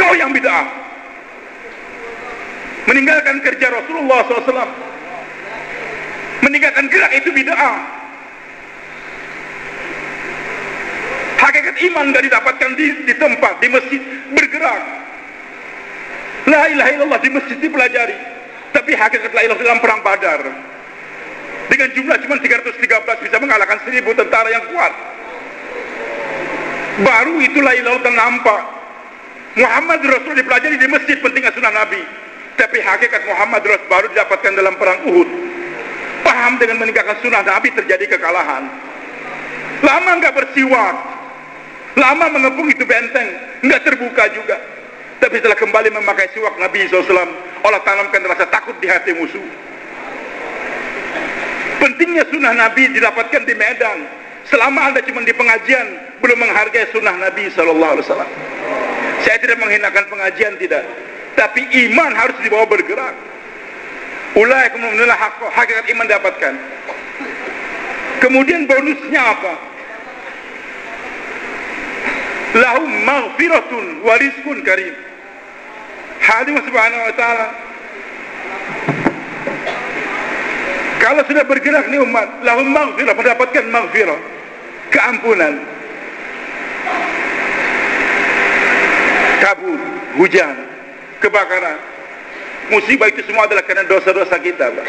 kau yang bid'ah. Meninggalkan kerja Rasulullah SAW, meninggalkan gerak, itu bid'ah. Hakikat iman enggak didapatkan di tempat, di masjid, bergerak. La ilaha illallah di masjid dipelajari, tapi hakikat la ilaha dalam perang Badar dengan jumlah cuma 313 bisa mengalahkan 1000 tentara yang kuat. Baru itu la ilaha nampak. Muhammad Rasul dipelajari di masjid, pentingnya sunnah Nabi, tapi hakikat Muhammad Rasul baru didapatkan dalam perang Uhud. paham dengan meninggalkan sunnah Nabi terjadi kekalahan. Lama nggak bersiwak, lama mengepung itu benteng, nggak terbuka juga. Tapi setelah kembali memakai siwak Nabi SAW, Allah tanamkan rasa takut di hati musuh. Pentingnya sunnah Nabi didapatkan di medan. Selama Anda cuma di pengajian, belum menghargai sunnah Nabi SAW. Saya tidak menghinakan pengajian, tidak. Tapi iman harus dibawa bergerak. Ulaika mu'minuna haqqan, hakikat iman dapatkan. Kemudian bonusnya apa? Lahum maghfiratun wa rizqun karim. Hadirin subhanahu wa ta'ala, kalau sudah bergerak nih umat, lahum maghfirah, mendapatkan maghfirah, keampunan. Kabut, hujan, kebakaran, musibah itu semua adalah karena dosa-dosa kita, Pak.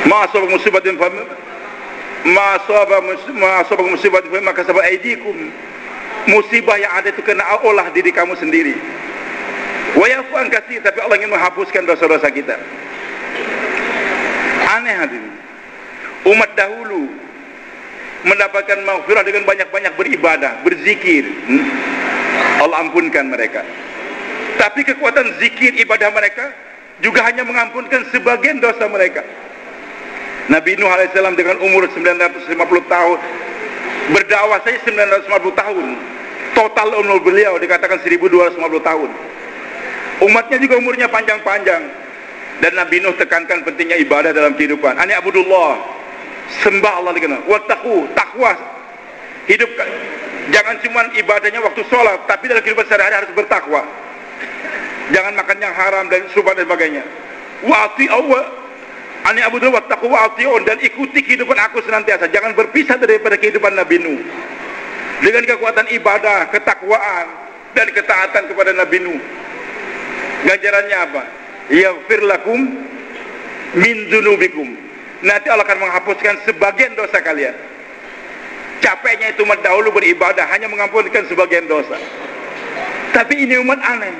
Ma'asabah musibatin fa ma'asabah musibatin fa maka sabab aidikum. Musibah yang ada itu kena olah diri kamu sendiri. Wa yafu an katsir, tapi Allah ingin menghapuskan dosa-dosa kita. Aneh hadirin. Umat dahulu mendapatkan maghfirah dengan banyak-banyak beribadah, berzikir. Allah ampunkan mereka. Tapi kekuatan zikir ibadah mereka juga hanya mengampunkan sebagian dosa mereka. Nabi Nuh alaihissalam dengan umur 950 tahun berdakwah saja 950 tahun. Total umur beliau dikatakan 1250 tahun. Umatnya juga umurnya panjang-panjang. Dan Nabi Nuh tekankan pentingnya ibadah dalam kehidupan. Ani abudullah, sembah Allah dengan wattaqu, takwa. Hidup jangan cuma ibadahnya waktu sholat, tapi dalam kehidupan sehari-hari harus bertakwa. Jangan makan yang haram dan subhat dan sebagainya. Wa ati'u, ani abudullah wattaqu wa ati'un, dan ikuti kehidupan aku senantiasa. Jangan berpisah daripada kehidupan Nabi Nuh. Dengan kekuatan ibadah, ketakwaan dan ketaatan kepada Nabi Nuh. Ganjarannya apa? Yaghfir lakum min dzunubikum. Nanti Allah akan menghapuskan sebagian dosa kalian. Capeknya itu umat dahulu beribadah hanya mengampunkan sebagian dosa. Tapi ini umat aneh.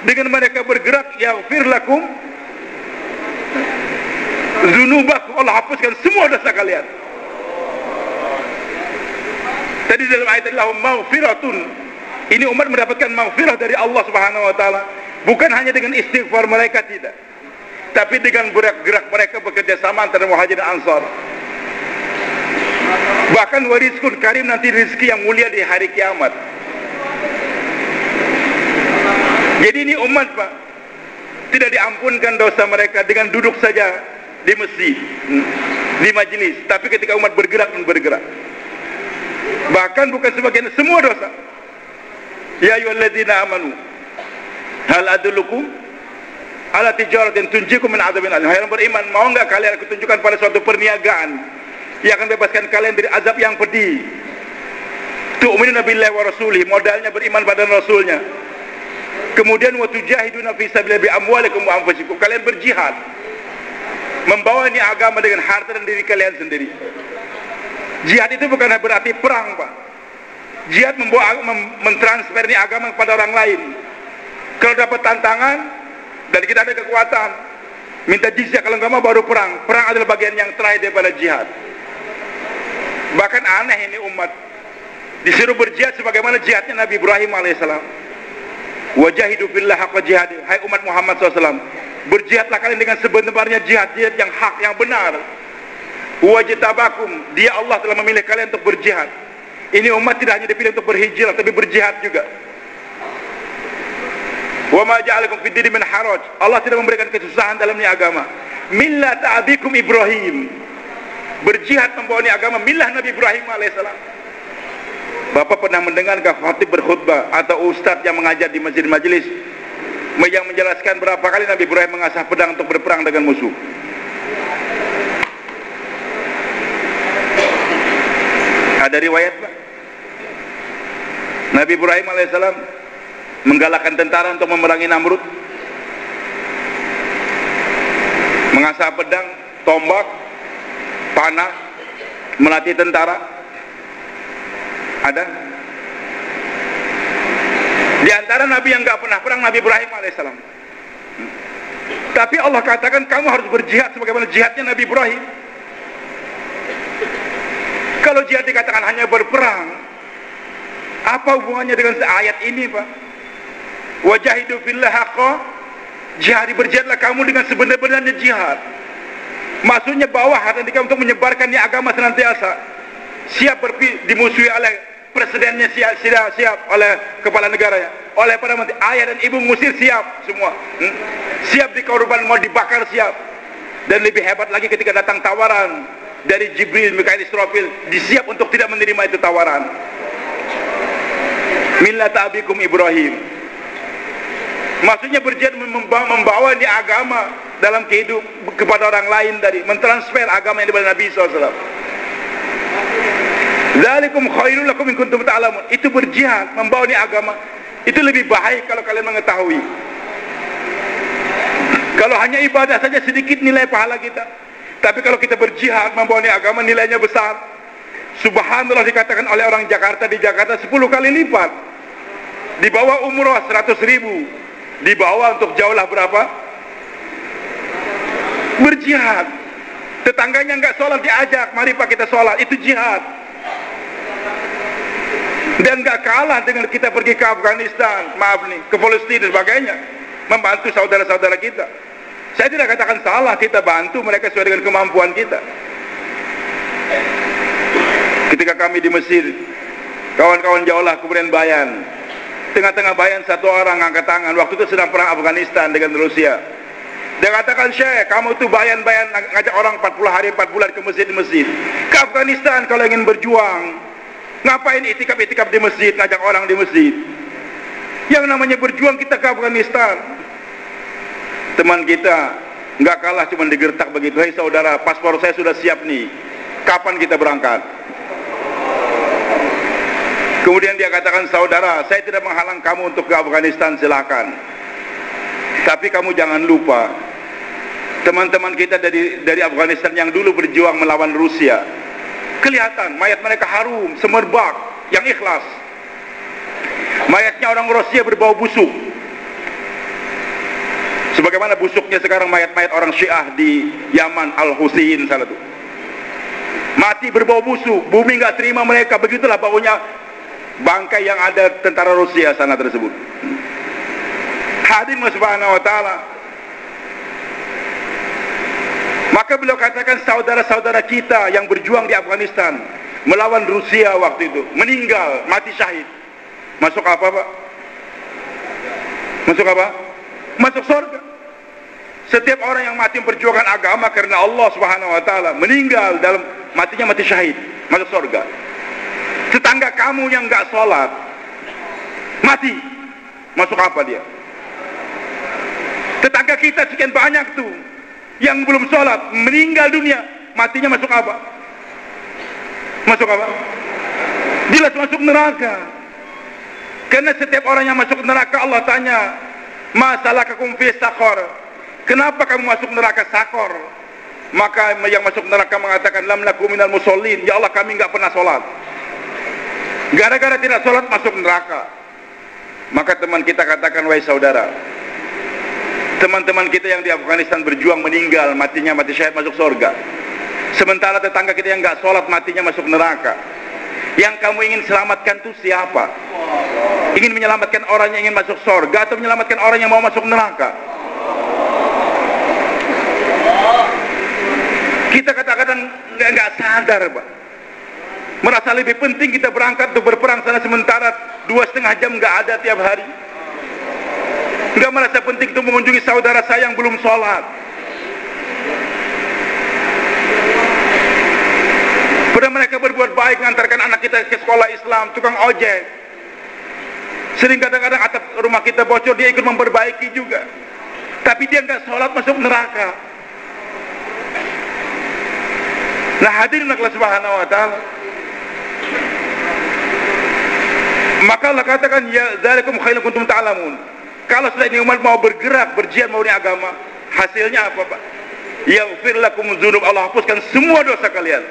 Dengan mereka bergerak yaghfir lakum dzunubakum, Allah hapuskan semua dosa kalian. Tadi dalam ayat lahum maghfiratun, ini umat mendapatkan maghfirah dari Allah Subhanahu wa taala. Bukan hanya dengan istighfar mereka, tidak, tapi dengan gerak mereka bekerja sama antara Muhajirin dan Ansar. Bahkan warizqun karim, nanti rezeki yang mulia di hari kiamat. Jadi ini umat, Pak, tidak diampunkan dosa mereka dengan duduk saja di masjid, di majelis, tapi ketika umat bergerak pun bergerak. Bahkan bukan sebagian, semua dosa. Ya ayyuhalladzina amanu hal adullukum ala tijaratin tunjikum min adzabin alim. Hai orang beriman, mau enggak kalian aku tunjukkan pada suatu perniagaan yang akan bebaskan kalian dari azab yang pedih. Tu'minuna billahi wa rasulih, modalnya beriman pada rasulnya. Kemudian wa tujahiduna fi sabilillah bi amwalikum wa anfusikum, kalian berjihad membawa ini agama dengan harta dan diri kalian sendiri. Jihad itu bukan berarti perang, Pak. Jihad membawa mentransfer ini agama kepada orang lain. Kalau dapat tantangan dan kita ada kekuatan, minta jizyah, kalau nggak mau baru perang. Perang adalah bagian yang terakhir daripada jihad. Bahkan aneh ini umat disuruh berjihad sebagaimana jihadnya Nabi Ibrahim alaihissalam. Wajahidu fillah haqqa jihadi. Hai umat Muhammad SAW, berjihadlah kalian dengan sebenarnya jihad yang hak, yang benar. Wajtabakum, dia Allah telah memilih kalian untuk berjihad. Ini umat tidak hanya dipilih untuk berhijrah, tapi berjihad juga. Wa ma ja'alakum fid dini min haraj, Allah tidak memberikan kesusahan dalam ini agama. Millata abikum Ibrahim, berjihad membawa ini agama milah Nabi Ibrahim alaihissalam. Bapak pernah mendengar khatib berkhutbah atau ustadz yang mengajar di masjid majelis yang menjelaskan berapa kali Nabi Ibrahim mengasah pedang untuk berperang dengan musuh? Ada riwayat, Pak. Nabi Ibrahim alaihissalam menggalakkan tentara untuk memerangi Namrud, mengasah pedang, tombak, panah, melatih tentara. Ada di antara Nabi yang nggak pernah perang Nabi Ibrahim alaihissalam. Tapi Allah katakan kamu harus berjihad sebagaimana jihadnya Nabi Ibrahim. Kalau jihad dikatakan hanya berperang, apa hubungannya dengan ayat ini, Pak? Wajahidu fillah haqqa, jihad, berjihadlah kamu dengan sebenar-benarnya jihad. Maksudnya bawah hati kamu untuk menyebarkan agama senantiasa. Siap dimusuhi oleh presidennya, siap oleh kepala negaranya, oleh para menteri, ayah dan ibu ngusir, siap semua. Siap dikorban, mau dibakar, siap. Dan lebih hebat lagi ketika datang tawaran dari Jibril, Mikail, Israfil, disiap untuk tidak menerima itu tawaran. Millata abikum Ibrahim. Maksudnya berjihad membawa agama dalam kehidupan kepada orang lain, dari mentransfer agama yang diberi Nabi SAW. Dzalikum khairul lakum in kuntum ta'lamun. Itu berjihad, membawa agama. Itu lebih baik kalau kalian mengetahui. Kalau hanya ibadah saja sedikit nilai pahala kita. Tapi kalau kita berjihad membawa agama, nilainya besar. Subhanallah, dikatakan oleh orang Jakarta, di Jakarta 10 kali lipat. Di bawah umroh 100.000. Di bawah untuk jauhlah berapa? Berjihad. Tetangganya nggak sholat diajak, mari Pak kita sholat, itu jihad. Dan nggak kalah dengan kita pergi ke Afghanistan, maaf nih, ke Palestina dan sebagainya, membantu saudara-saudara kita. Saya tidak katakan salah, kita bantu mereka sesuai dengan kemampuan kita. Ketika kami di Mesir, kawan-kawan jauhlah kemudian Bayan, tengah-tengah Bayan satu orang angkat tangan, waktu itu sedang perang Afghanistan dengan Rusia. Dia katakan, Syekh, kamu tuh Bayan-Bayan ngajak orang 40 hari 4 bulan ke masjid ke Afghanistan kalau ingin berjuang. Ngapain itikaf-itikaf di masjid, ngajak orang di masjid? Yang namanya berjuang kita ke Afghanistan. Teman kita nggak kalah, cuma digertak begitu. Hei saudara, paspor saya sudah siap nih, kapan kita berangkat? Kemudian dia katakan, saudara, saya tidak menghalang kamu untuk ke Afghanistan, silakan. Tapi kamu jangan lupa, teman-teman kita dari Afghanistan yang dulu berjuang melawan Rusia, kelihatan mayat mereka harum, semerbak, yang ikhlas. Mayatnya orang Rusia berbau busuk, sebagaimana busuknya sekarang mayat-mayat orang Syiah di Yaman, Al-Husain sana tuh. Mati berbau busuk, bumi nggak terima mereka, begitulah baunya bangkai yang ada tentara Rusia sana tersebut. Hadirin subhanahu wa ta'ala. Maka beliau katakan, saudara-saudara kita yang berjuang di Afghanistan melawan Rusia waktu itu, meninggal, mati syahid, masuk apa, Pak? Masuk apa? Masuk surga. Setiap orang yang mati memperjuangkan agama karena Allah subhanahu wa ta'ala, meninggal dalam matinya mati syahid, masuk surga. Tetangga kamu yang gak sholat mati, masuk apa dia? Tetangga kita sekian banyak tuh yang belum sholat, meninggal dunia, matinya masuk apa? Masuk apa? Jelas masuk neraka. Karena setiap orang yang masuk neraka, Allah tanya, ma salakakum fi saqar, kenapa kamu masuk neraka Sakor? Maka yang masuk neraka mengatakan, lam nakum minal musallin, ya Allah kami nggak pernah sholat. Gara-gara tidak sholat masuk neraka. Maka teman kita katakan, wahai saudara, teman-teman kita yang di Afghanistan berjuang meninggal, matinya mati syahid, masuk surga. Sementara tetangga kita yang nggak sholat matinya masuk neraka. Yang kamu ingin selamatkan itu siapa? Ingin menyelamatkan orang yang ingin masuk surga atau menyelamatkan orang yang mau masuk neraka? Kita kadang-kadang nggak sadar, Pak. Merasa lebih penting kita berangkat untuk berperang sana, sementara 2,5 jam nggak ada tiap hari. Nggak merasa penting untuk mengunjungi saudara saya yang belum sholat. Pada mereka berbuat baik, mengantarkan anak kita ke sekolah Islam, tukang ojek. Sering kadang-kadang atap rumah kita bocor, dia ikut memperbaiki juga. Tapi dia nggak sholat, masuk neraka. Nah hadirin Allah subhanahu wa ta'ala. Maka Allah katakan, ya dzalikum khairun kuntum ta'lamun. Kalau sudah ini umat mau bergerak, berjihad mau ini agama, hasilnya apa, Pak? Yaghfir lakum dzunub, Allah hapuskan semua dosa kalian.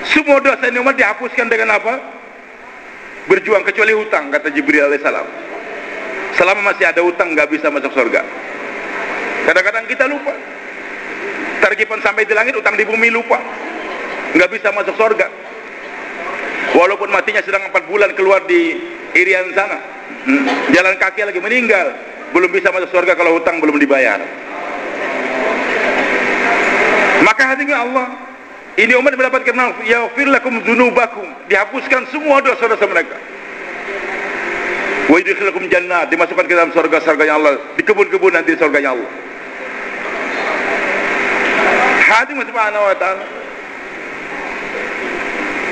Semua dosa ini umat dihapuskan dengan apa? Berjuang, kecuali hutang, kata Jibril alaihissalam. Selama masih ada hutang nggak bisa masuk surga. Kadang-kadang kita lupa. Targipan sampai di langit, utang di bumi lupa. Nggak bisa masuk surga. Walaupun matinya sedang 4 bulan keluar di Irian sana. Jalan kaki lagi meninggal. Belum bisa masuk surga kalau hutang belum dibayar. Maka hatinya Allah. Ini umat mendapatkan yaghfir lakum dzunubakum. Dihapuskan semua dosa-dosa mereka. Wa yudkhilukum jannat, dimasukkan ke dalam surga-surganya Allah, di kebun-kebun nanti di surganya Allah. Hadi subhanahu wa ta'ala.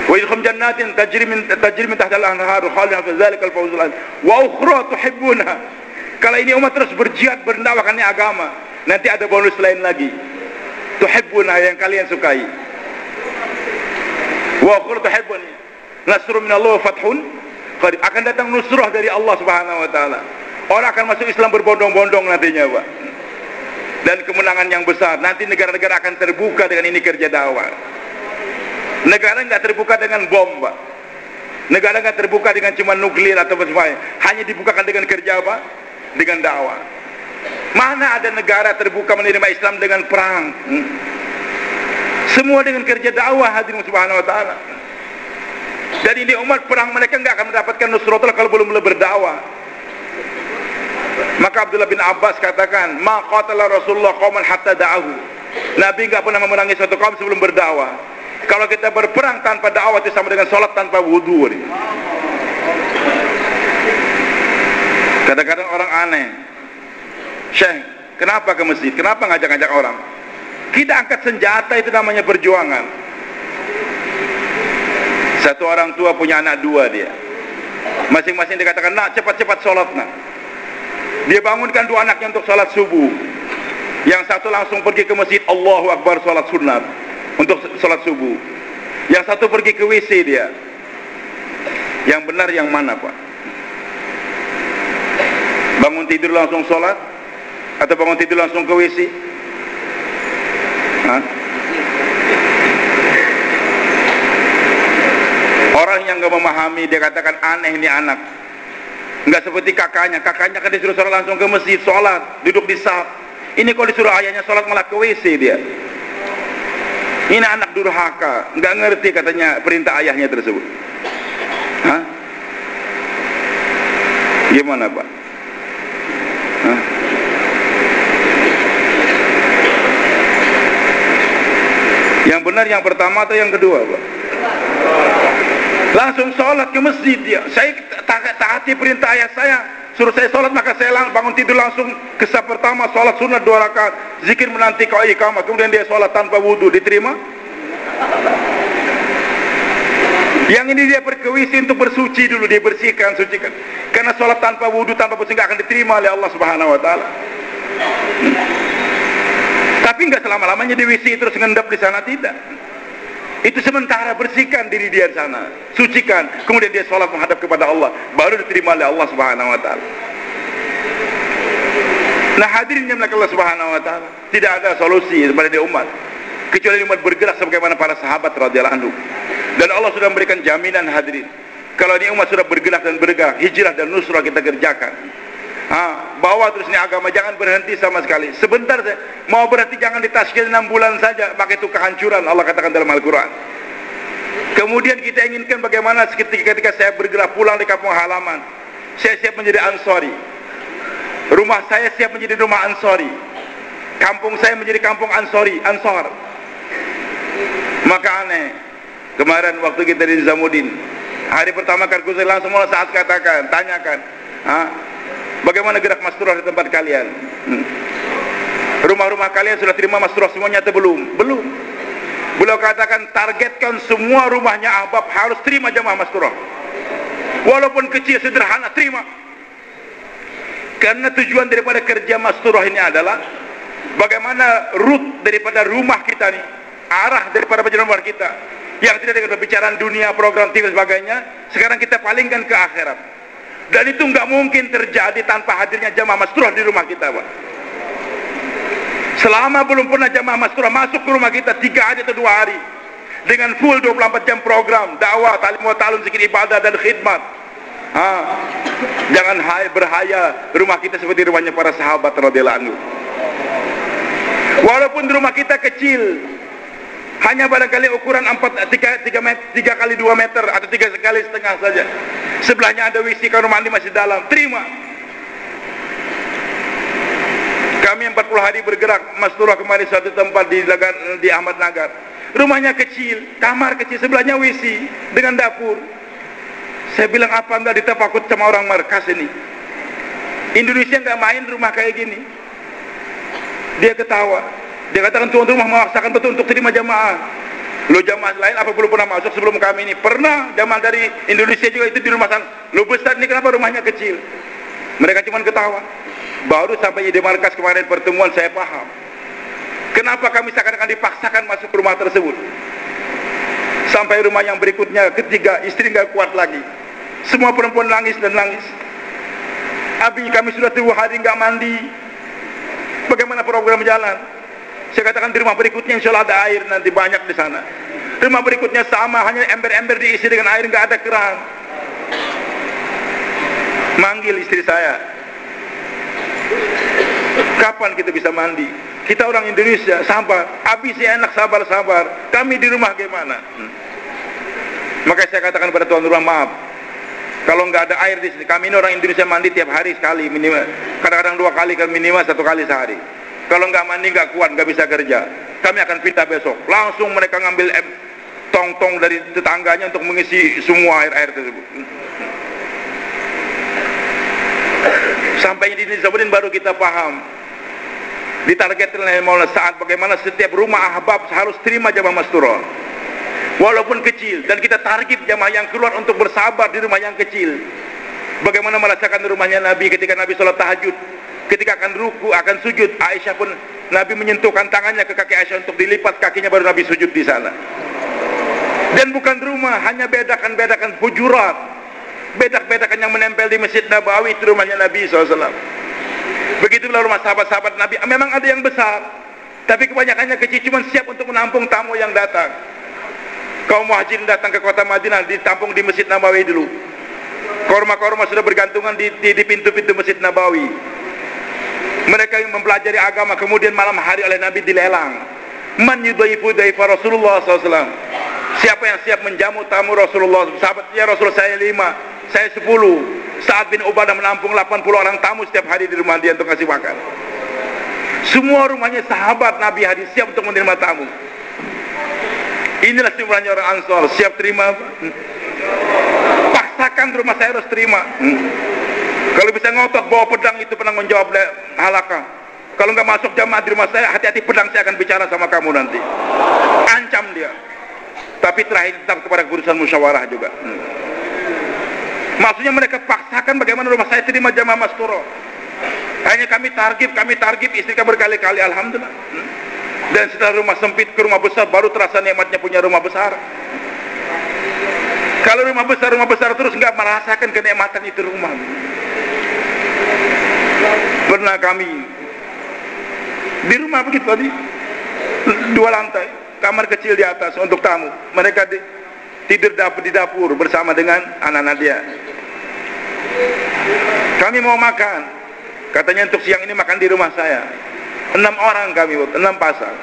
Wa yudkhilukum jannatin tajri min tahtiha al-anhar khalidina fi dzalika al-fawzul azim. Wa ukhra tuhibbuna. Kalau ini umat terus berjihad berdakwakan agama, nanti ada bonus lain lagi. Tuhibbuna, yang kalian sukai. Wa ukhra tuhibbuna. Nasrun minallah wa fathun. Akan datang nusrah dari Allah subhanahu wa ta'ala. Orang akan masuk Islam berbondong-bondong nantinya, Pak. Dan kemenangan yang besar. Nanti negara-negara akan terbuka dengan ini kerja dakwah. Negara nggak terbuka dengan bom, Pak. Negara nggak terbuka dengan cuma nuklir atau sebagainya. Hanya dibukakan dengan kerja apa? Dengan dakwah. Mana ada negara terbuka menerima Islam dengan perang? Semua dengan kerja dakwah, hadirin subhanahu wa ta'ala. Dan ini umat perang mereka nggak akan mendapatkan nusratul kalau belum berdakwah. Maka Abdullah bin Abbas katakan, ma qatala Rasulullah qauman hatta da'ahu. Nabi nggak pernah memerangi suatu kaum sebelum berdakwah. Kalau kita berperang tanpa dakwah itu sama dengan sholat tanpa wudu. Kadang-kadang orang aneh, Syekh, kenapa ke masjid? Kenapa ngajak-ngajak orang? Kita angkat senjata, itu namanya perjuangan. Satu orang tua punya anak 2 dia. Masing-masing dikatakan, nak cepat-cepat sholat nak. Dia bangunkan 2 anaknya untuk sholat subuh. Yang satu langsung pergi ke masjid, Allahu Akbar, sholat sunat untuk sholat subuh. Yang satu pergi ke WC dia. Yang benar yang mana, Pak? Bangun tidur langsung sholat atau bangun tidur langsung ke WC? Hah? Orang yang gak memahami, dia katakan aneh ini anak. Nggak seperti kakaknya kan disuruh sholat langsung ke masjid, sholat, duduk di saf. Ini kalau disuruh ayahnya sholat malah ke WC dia. Ini anak durhaka, nggak ngerti katanya perintah ayahnya tersebut. Hah? Gimana, Pak? Hah? Yang benar yang pertama atau yang kedua, Pak? Langsung sholat ke masjid dia. Saya taati perintah ayah saya, suruh saya sholat, maka saya bangun tidur langsung ke saf pertama, sholat sunat 2 rakaat, zikir menanti kau iqamah, kemudian dia sholat tanpa wudu, diterima? Yang ini dia berkewisi untuk bersuci dulu, dia bersihkan, sucikan. Karena sholat tanpa wudu, tanpa bersih akan diterima oleh Allah subhanahu wa ta'ala. Tapi nggak selama-lamanya di WC terus ngendap di sana, tidak. Itu sementara, bersihkan diri dia di sana, sucikan, kemudian dia sholat menghadap kepada Allah, baru diterima oleh Allah subhanahu wa ta'ala. Nah hadirin yang Allah subhanahu wa ta'ala, tidak ada solusi kepada dia umat kecuali umat bergerak sebagaimana para sahabat radhiyallahu anhu. Dan Allah sudah memberikan jaminan, hadirin, kalau ini umat sudah bergerak dan bergerak, hijrah dan nusrah kita kerjakan. Bawa terus ini agama, jangan berhenti sama sekali. Sebentar saja, mau berhenti jangan ditaskil 6 bulan saja, maka itu kehancuran, Allah katakan dalam Al-Quran. Kemudian kita inginkan bagaimana ketika saya bergerak pulang di kampung halaman, saya siap menjadi Ansori, rumah saya siap menjadi rumah Ansori, kampung saya menjadi kampung Ansori, Ansor. Maka aneh, kemarin waktu kita di Nizamuddin, hari pertama karku saya langsung mulai saat katakan, tanyakan, bagaimana gerak masturah di tempat kalian? Rumah-rumah kalian sudah terima masturah semuanya atau belum? Belum. Beliau katakan, targetkan semua rumahnya ahbab harus terima jamaah masturah. Walaupun kecil, sederhana, terima. Karena tujuan daripada kerja masturah ini adalah bagaimana root daripada rumah kita nih, arah daripada perjalanan kita, yang tidak dengan pembicaraan dunia, program TV dan sebagainya, sekarang kita palingkan ke akhirat. Dan itu nggak mungkin terjadi tanpa hadirnya jamaah masturah di rumah kita, Pak. Selama belum pernah jamaah masturah masuk ke rumah kita 3 hari atau 2 hari dengan full 24 jam program dakwah, talim wa ta'alum, zikir, ibadah dan khidmat, jangan berhaya rumah kita seperti rumahnya para sahabat radhiyallahu anhu. Walaupun rumah kita kecil, hanya barangkali ukuran 3 kali 2 meter atau 3,5 kali saja. Sebelahnya ada WC, kamar mandi masih dalam, terima. Kami 40 hari bergerak, Mas Turah kemarin satu tempat di Ahmad Nagar. Rumahnya kecil, kamar kecil, sebelahnya WC dengan dapur. Saya bilang, apa enggak ditapakut sama orang markas ini? Indonesia enggak main rumah kayak gini. Dia ketawa. Dia katakan, tuan rumah memaksakan betul untuk terima jamaah. Lo jamaah lain apa belum pernah masuk sebelum kami ini? Pernah, jamaah dari Indonesia juga itu di rumah sana. Lo besar ini kenapa rumahnya kecil? Mereka cuma ketawa. Baru sampai di markas kemarin pertemuan saya paham. Kenapa kami seakan-akan dipaksakan masuk rumah tersebut? Sampai rumah yang berikutnya, ketiga, istri nggak kuat lagi. Semua perempuan nangis dan nangis. Abi, kami sudah 3 hari nggak mandi. Bagaimana program jalan? Saya katakan di rumah berikutnya insya Allah ada air nanti banyak di sana. Rumah berikutnya sama, hanya ember-ember diisi dengan air, nggak ada keran. Manggil istri saya, kapan kita bisa mandi? Kita orang Indonesia, sabar. Abi sih enak, sabar-sabar. Kami di rumah gimana? Makanya saya katakan pada tuan rumah, maaf, kalau nggak ada air di sini, kami ini orang Indonesia mandi tiap hari sekali minimal. Kadang-kadang 2 kali, kan minimal 1 kali sehari. Kalau nggak mandi nggak kuat, nggak bisa kerja. Kami akan pindah besok. Langsung mereka ngambil tong-tong dari tetangganya untuk mengisi semua air-air tersebut. Sampai di disebutin baru kita paham. Ditargetkan oleh Maulana Sa'ad bagaimana setiap rumah ahbab harus terima jamaah masturah. Walaupun kecil, dan kita target jamaah yang keluar untuk bersabar di rumah yang kecil. Bagaimana merasakan rumahnya Nabi ketika Nabi sholat tahajud, ketika akan ruku, akan sujud, Aisyah pun Nabi menyentuhkan tangannya ke kaki Aisyah untuk dilipat kakinya, baru Nabi sujud di sana. Dan bukan rumah, hanya bedakan hujurat, bedak-bedakan yang menempel di Masjid Nabawi, itu rumahnya Nabi SAW. Begitulah rumah sahabat-sahabat Nabi. Memang ada yang besar, tapi kebanyakannya kecil, cuma siap untuk menampung tamu yang datang. Kaum muhajirin datang ke kota Madinah, ditampung di Masjid Nabawi dulu. Korma-korma sudah bergantungan di pintu-pintu Masjid Nabawi. Mereka yang mempelajari agama, kemudian malam hari oleh Nabi dilelang. Man yudhaifu dhaifa Rasulullah SAW. Siapa yang siap menjamu tamu Rasulullah? Sahabatnya Rasul, saya 5, saya 10. Sa'ad bin Ubadah menampung 80 orang tamu setiap hari di rumah dia untuk kasih makan. Semua rumahnya sahabat Nabi hadir siap untuk menerima tamu. Inilah simpulannya orang Ansor, siap terima. Paksakan rumah saya harus terima. Kalau bisa ngotot bawa pedang, itu pedang menjawab halakah. Kalau nggak masuk jamaah di rumah saya, hati-hati, pedang saya akan bicara sama kamu nanti. Ancam dia. Tapi terakhir tetap kepada keputusan musyawarah juga. Maksudnya mereka paksakan bagaimana rumah saya terima jamaah masturah. Hanya kami targib, istri kami berkali-kali, alhamdulillah. Dan setelah rumah sempit ke rumah besar, baru terasa nikmatnya punya rumah besar. Kalau rumah besar terus nggak merasakan kenikmatan itu rumah. Pernah kami di rumah begitu tadi, 2 lantai, kamar kecil di atas untuk tamu. Mereka tidur di dapur bersama dengan anak-anak dia. Kami mau makan, katanya untuk siang ini makan di rumah saya. 6 orang kami, 6 pasang.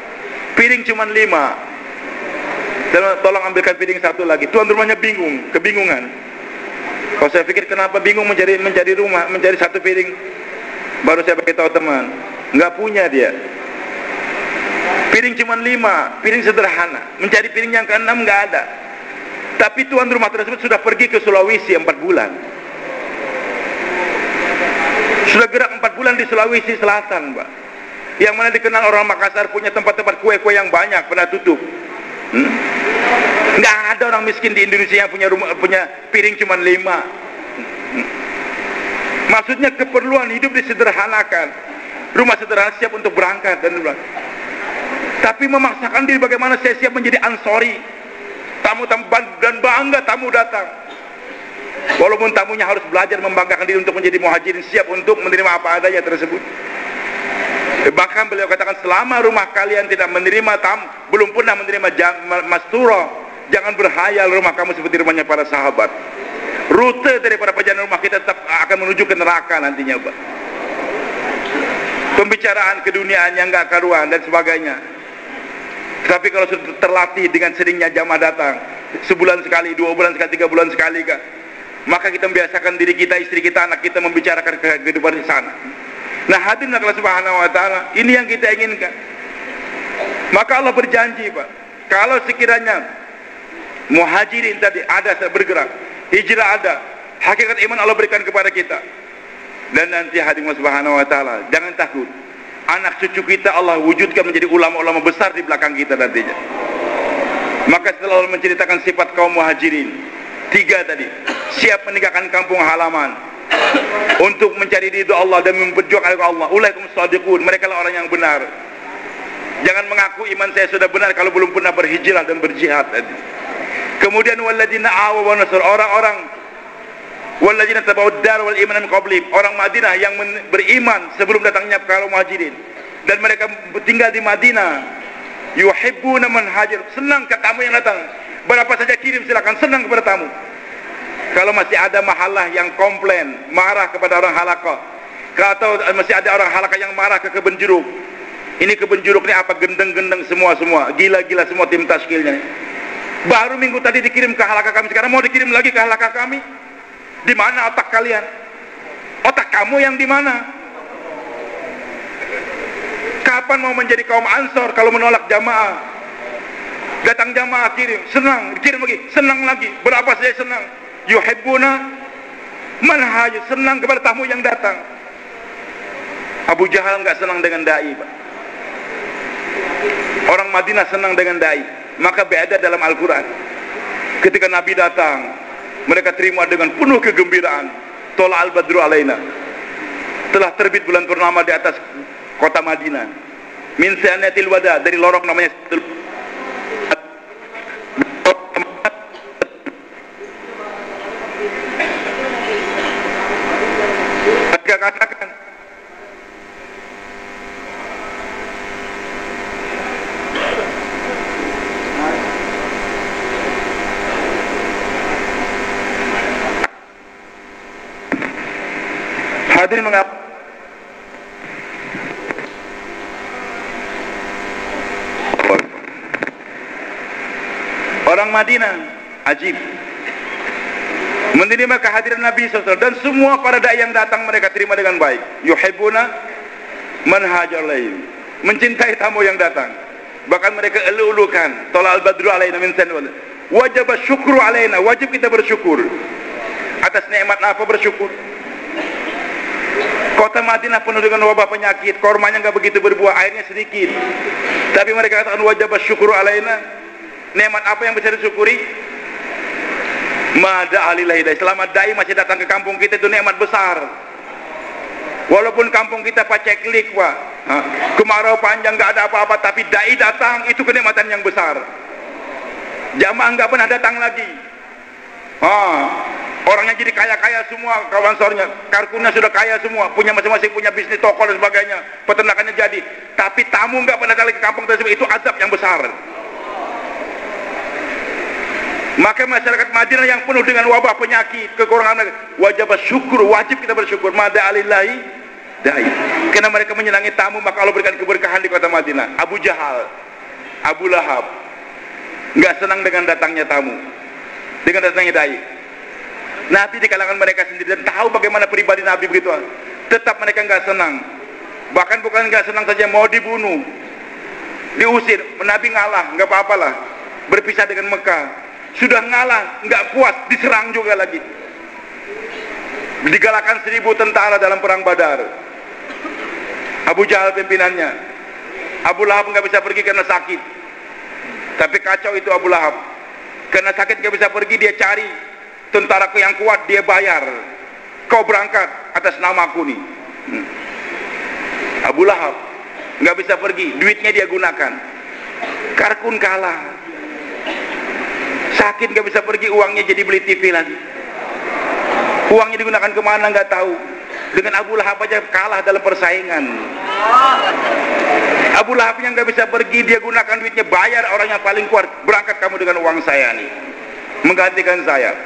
Piring cuma 5. Dan tolong ambilkan piring 1 lagi. Tuan rumahnya kebingungan. Kalau saya pikir kenapa bingung menjadi rumah, menjadi 1 piring. Baru saya beritahu teman, nggak punya dia. Piring cuma 5, piring sederhana. Mencari piring yang ke-6 nggak ada. Tapi tuan rumah tersebut sudah pergi ke Sulawesi 4 bulan. Sudah gerak 4 bulan di Sulawesi Selatan, Pak. Yang mana dikenal orang Makassar punya tempat-tempat kue-kue yang banyak, pernah tutup. Nggak ada orang miskin di Indonesia yang punya piring cuma 5. Maksudnya keperluan hidup disederhanakan. Rumah sederhana siap untuk berangkat dan berangkat. Tapi memaksakan diri bagaimana saya siap menjadi ansori. Tamu-tamu dan bangga tamu datang. Walaupun tamunya harus belajar membanggakan diri untuk menjadi muhajirin, siap untuk menerima apa adanya tersebut. Bahkan beliau katakan, selama rumah kalian tidak menerima tamu, belum pernah menerima masturah, jangan berhayal rumah kamu seperti rumahnya para sahabat. Rute daripada perjalanan rumah kita tetap akan menuju ke neraka nantinya, Pak. pembicaraan keduniaan yang nggak karuan dan sebagainya. Tapi kalau sudah terlatih dengan seringnya jamaah datang, sebulan sekali, 2 bulan sekali, 3 bulan sekali kah, maka kita membiasakan diri kita, istri kita, anak kita membicarakan kehidupan di sana. Nah, hadirin Allah Subhanahu wa taala, ini yang kita inginkan. Maka Allah berjanji, Pak, kalau sekiranya muhajirin tadi ada bergerak, hijrah ada, hakikat iman Allah berikan kepada kita. Dan nanti hadirin Allah Subhanahu wa taala, jangan takut. Anak cucu kita Allah wujudkan menjadi ulama-ulama besar di belakang kita nantinya. Maka setelah Allah menceritakan sifat kaum muhajirin 3 tadi, siap meninggalkan kampung halaman untuk mencari ridho Allah dan memperjuangkan Allah. Ulaikum shadiqun, mereka lah orang yang benar. Jangan mengaku iman saya sudah benar kalau belum pernah berhijrah dan berjihad tadi. Kemudian walladzina awaw wa nasr, orang-orang walladzina tabawwad dar wal iman min qablihim, orang Madinah yang beriman sebelum datangnya kaum muhajirin dan mereka tinggal di Madinah. Yuhibbuna man hajir, senang ke tamu yang datang, berapa saja kirim silakan, senang kepada tamu. Kalau masih ada mahalah yang komplain, marah kepada orang halaqah, atau masih ada orang halaqah yang marah ke kebun jeruk, ini kebun jeruk ini apa, gendeng-gendeng semua, gila-gila semua tim taskilnya. Baru minggu tadi dikirim ke halaqah kami, sekarang mau dikirim lagi ke halaqah kami. Di mana otak kalian? Otak kamu yang di mana? Kapan mau menjadi kaum Ansor kalau menolak jamaah? Datang jamaah kirim, senang, kirim lagi, senang lagi. Berapa saya senang? Yuhibbuna man hajir, senang kepada tamu yang datang. Abu Jahal nggak senang dengan dai, Pak. Orang Madinah senang dengan dai. Maka beda dalam Al-Quran. Ketika Nabi datang, mereka terima dengan penuh kegembiraan. Tola al-badru alaina, telah terbit bulan purnama di atas kota Madinah. Min sanatil wada, dari lorong namanya mereka katakan, hadirin mengapa orang Madinah ajib menerima kehadiran Nabi SAW, dan semua para dai yang datang mereka terima dengan baik. Yuhibbuna man hajar alaihim, mencintai tamu yang datang. Bahkan mereka elu-elukan tola al-badru alaina min sanwal, wajib syukru alaina, wajib kita bersyukur atas nikmat apa, bersyukur. Kota Madinah penuh dengan wabah penyakit, kormanya nggak begitu berbuah, airnya sedikit, tapi mereka katakan wajib syukru alaina, nikmat apa yang bisa disyukuri? Mada alillah hidayah, selama dai masih datang ke kampung kita itu nikmat besar. Walaupun kampung kita paceklik, Pak, kemarau panjang nggak ada apa-apa, tapi dai datang itu kenikmatan yang besar. Jamaah nggak pernah datang lagi. Orangnya jadi kaya-kaya semua, kawan sornya, karkunnya sudah kaya semua, punya masing-masing punya bisnis toko dan sebagainya, peternakannya jadi, tapi tamu nggak pernah datang ke kampung tersebut, itu azab yang besar. Maka masyarakat Madinah yang penuh dengan wabah penyakit, kekurangan, wajib bersyukur, wajib kita bersyukur. Mada alillahi dai, karena mereka menyenangi tamu, maka Allah berikan keberkahan di kota Madinah. Abu Jahal, Abu Lahab nggak senang dengan datangnya tamu, dengan datangnya dai. Nabi di kalangan mereka sendiri dan tahu bagaimana pribadi Nabi begitu, tetap mereka nggak senang. Bahkan bukan nggak senang saja, mau dibunuh, diusir. Nabi ngalah, nggak apa-apalah, berpisah dengan Mekah. Sudah ngalah, nggak puas, diserang juga lagi. Digalakkan 1000 tentara dalam perang Badar. Abu Jahal pimpinannya. Abu Lahab nggak bisa pergi karena sakit. Tapi kacau itu Abu Lahab. Karena sakit nggak bisa pergi, dia cari tentaraku yang kuat, dia bayar. Kau berangkat atas namaku nih. Abu Lahab nggak bisa pergi, duitnya dia gunakan. Karkun kalah. Sakit nggak bisa pergi, uangnya jadi beli TV lagi. Uangnya digunakan kemana nggak tahu. Dengan Abu Lahab aja kalah dalam persaingan. Abu Lahab yang nggak bisa pergi, dia gunakan duitnya, bayar orang yang paling kuat. Berangkat kamu dengan uang saya nih, menggantikan saya.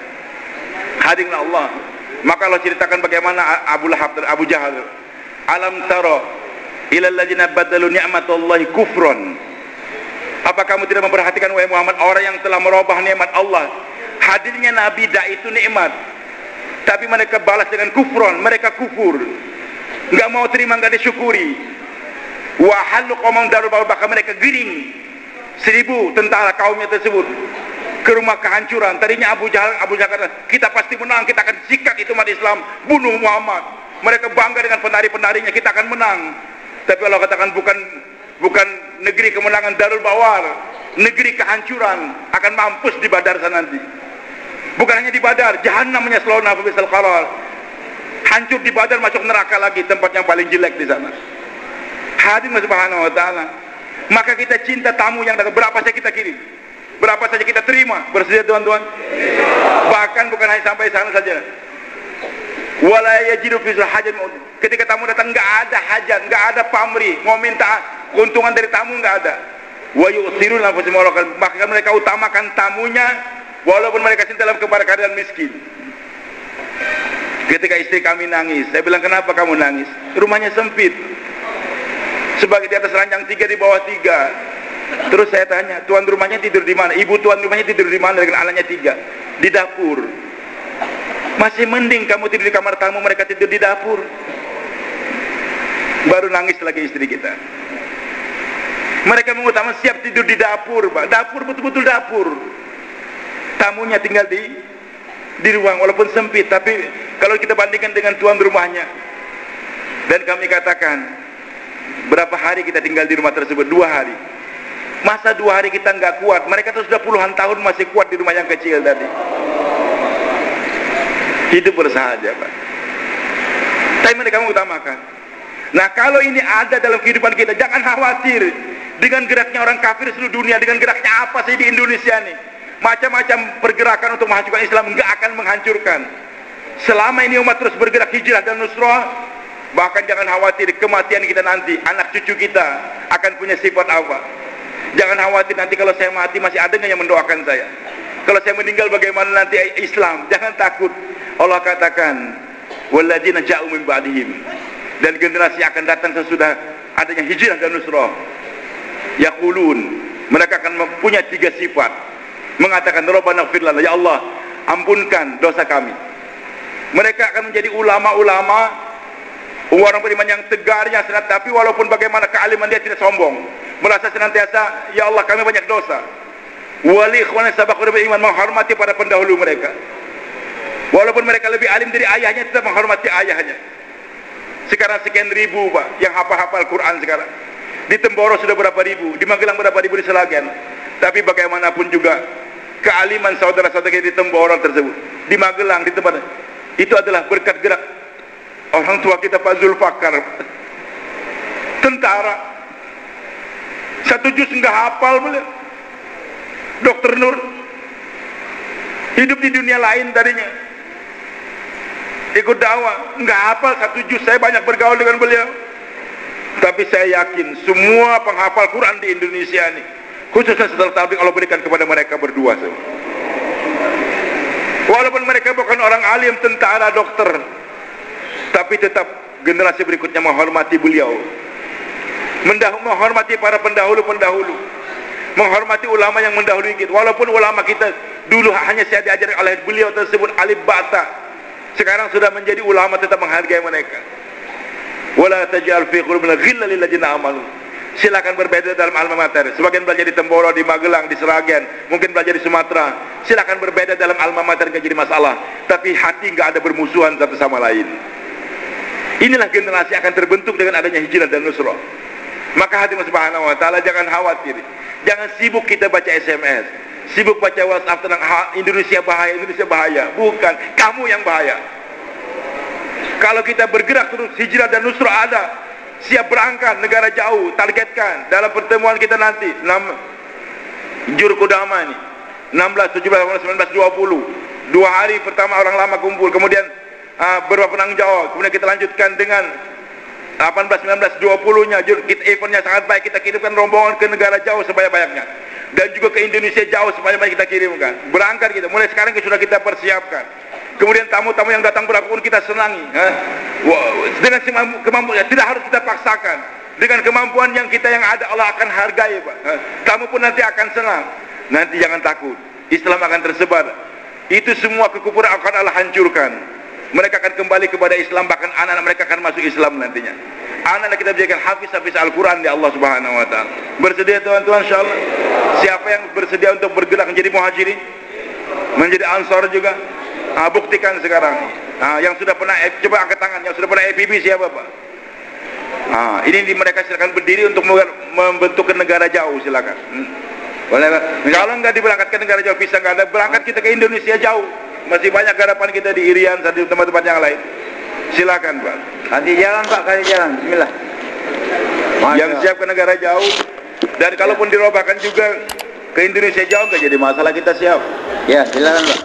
Hadirlah Allah. Maka Allah ceritakan bagaimana Abu Lahab dan Abu Jahal. Alam taro Ilal ladzina badalu ni'matallahi kufron. Apa kamu tidak memperhatikan wahai Muhammad orang yang telah merubah nikmat Allah? Hadirnya Nabi itu nikmat, tapi mereka balas dengan kufron, mereka kufur, nggak mau terima, nggak disyukuri. Wa halu qaumam darul bawar, bahkan mereka giring 1000 tentara kaumnya tersebut ke rumah kehancuran. Tadinya Abu Jahal kata, kita pasti menang, kita akan sikat itu umat Islam, bunuh Muhammad. Mereka bangga dengan penari-penarinya, kita akan menang. Tapi Allah katakan bukan negeri kemenangan Darul Bawar, negeri kehancuran, akan mampus di Badar sana nanti. Bukan hanya di Badar, Jahannam yaslawna fa bisal qarar. Hancur di Badar, masuk neraka lagi, tempat yang paling jelek di sana. Hadirin subhanahu wa ta'ala. Maka kita cinta tamu yang datang, berapa saja kita kirim, berapa saja kita terima. Bersedia tuan-tuan? Bahkan bukan hanya sampai sana saja. Wala yajidu fi hajat, ketika tamu datang enggak ada hajat, enggak ada pamrih, mau minta keuntungan dari tamu enggak ada. Wa yu'thirun anfusahum, maka mereka utamakan tamunya walaupun mereka cinta dalam keadaan miskin. Ketika istri kami nangis, saya bilang, kenapa kamu nangis? Rumahnya sempit, sebagai di atas ranjang 3, di bawah 3. Terus saya tanya, tuan rumahnya tidur di mana? Ibu tuan rumahnya tidur di mana dengan anaknya 3? Di dapur. Masih mending kamu tidur di kamar tamu, mereka tidur di dapur. Baru nangis lagi istri kita. Mereka mengutamakan siap tidur di dapur, Pak. Dapur, betul-betul dapur. Tamunya tinggal di ruang walaupun sempit, tapi kalau kita bandingkan dengan tuan rumahnya, dan kami katakan, berapa hari kita tinggal di rumah tersebut? 2 hari. Masa 2 hari kita nggak kuat? Mereka tuh sudah puluhan tahun masih kuat di rumah yang kecil tadi. Hidup bersahaja, Pak. Tapi mereka mengutamakan. Nah, kalau ini ada dalam kehidupan kita, jangan khawatir dengan geraknya orang kafir seluruh dunia, dengan geraknya apa sih di Indonesia nih. Macam-macam pergerakan untuk menghancurkan Islam nggak akan menghancurkan. Selama ini umat terus bergerak hijrah dan nusrah, bahkan jangan khawatir kematian kita nanti, anak cucu kita akan punya sifat apa. Jangan khawatir nanti kalau saya mati masih ada yang mendoakan saya. Kalau saya meninggal bagaimana nanti Islam? Jangan takut. Allah katakan, walladzina ja'u min ba'dihim, dan generasi akan datang sesudah adanya hijrah dan nusrah, yaqulun, mereka akan punya 3 sifat, mengatakan Rabbana ighfir lana, ya Allah ampunkan dosa kami. Mereka akan menjadi ulama-ulama, orang beriman yang tegar, yang senat, tapi walaupun bagaimana kealiman dia tidak sombong, merasa senantiasa, ya Allah kami banyak dosa. Wali ikhwan sabaquna bil iman, menghormati para pendahulu mereka. Walaupun mereka lebih alim dari ayahnya, tetap menghormati ayahnya. Sekarang sekian ribu, Pak, yang hafal-hafal Quran sekarang. Di Temboro sudah berapa ribu, di Magelang berapa ribu, di Seragen. Tapi bagaimanapun juga kealiman saudara-saudara di Temboro tersebut, di Magelang, di tempat itu adalah berkat gerak orang tua kita Pak Zulfakar, tentara. 1 juz enggak hafal boleh. Dokter Nur hidup di dunia lain tadinya, ikut dakwah, enggak hafal 1 juz. Saya banyak bergaul dengan beliau, tapi saya yakin semua penghafal Quran di Indonesia ini, khususnya setelah tabligh, Allah berikan kepada mereka berdua. Walaupun mereka bukan orang alim, tentara, dokter, tapi tetap generasi berikutnya menghormati beliau, menghormati para pendahulu-pendahulu, menghormati ulama yang mendahului kita. Walaupun ulama kita dulu hanya saya diajar oleh beliau tersebut alif bata, sekarang sudah menjadi ulama, tetap menghargai mereka. Wala taj'al fi qulubina ghillan lil ladzina amanu. Silakan berbeda dalam alma mater. Sebagian belajar di Temboro, di Magelang, di Seragen, mungkin belajar di Sumatera. Silakan berbeda dalam alma mater, enggak jadi masalah. Tapi hati enggak ada bermusuhan satu sama lain. Inilah generasi akan terbentuk dengan adanya hijrah dan nusrah. Maka hadirin subhanahu wa ta'ala, jangan khawatir. Jangan sibuk kita baca SMS, sibuk baca WhatsApp tentang Indonesia bahaya, Indonesia bahaya. Bukan, kamu yang bahaya. Kalau kita bergerak terus, hijrah dan nusrah ada, siap berangkat, negara jauh, targetkan dalam pertemuan kita nanti, Jurkudama ini 16, 17, 19, 20, 2 hari pertama orang lama kumpul, kemudian beberapa penanggung jawab, kemudian kita lanjutkan dengan 18, 19, 20 nya eventnya sangat baik, kita kirimkan rombongan ke negara jauh sebanyak-banyaknya, dan juga ke Indonesia jauh sebanyak-banyak kita kirimkan. Berangkat kita, mulai sekarang sudah kita persiapkan. Kemudian tamu-tamu yang datang berapapun kita senangi. Dengan kemampuan, tidak harus kita paksakan. Dengan kemampuan yang kita yang ada, Allah akan hargai, Pak. Kamu pun nanti akan senang. Nanti jangan takut, Islam akan tersebar. Itu semua kekufuran akan Allah hancurkan. Mereka akan kembali kepada Islam, bahkan anak-anak mereka akan masuk Islam nantinya. Anak-anak kita jadikan hafiz Al-Quran di Allah Subhanahu Wa Taala. Bersedia tuan-tuan, insyaallah. Siapa yang bersedia untuk bergerak menjadi muhajirin, menjadi ansar juga? Buktikan sekarang. Yang sudah pernah, coba angkat tangan. Yang sudah pernah FIB siapa, Pak? Ini mereka silakan berdiri untuk membentuk negara jauh, silakan. Boleh, Pak? Kalau nggak diberangkatkan negara jauh, bisa nggak ada berangkat kita ke Indonesia jauh. Masih banyak harapan kita di Irian dan di tempat-tempat yang lain. Silakan, Pak. Kasih jalan, Pak, kasih jalan. Bismillah. Yang siap ke negara jauh, dan kalaupun dirobahkan juga ke Indonesia jauh, nggak jadi masalah, kita siap. Ya, silakan, Pak.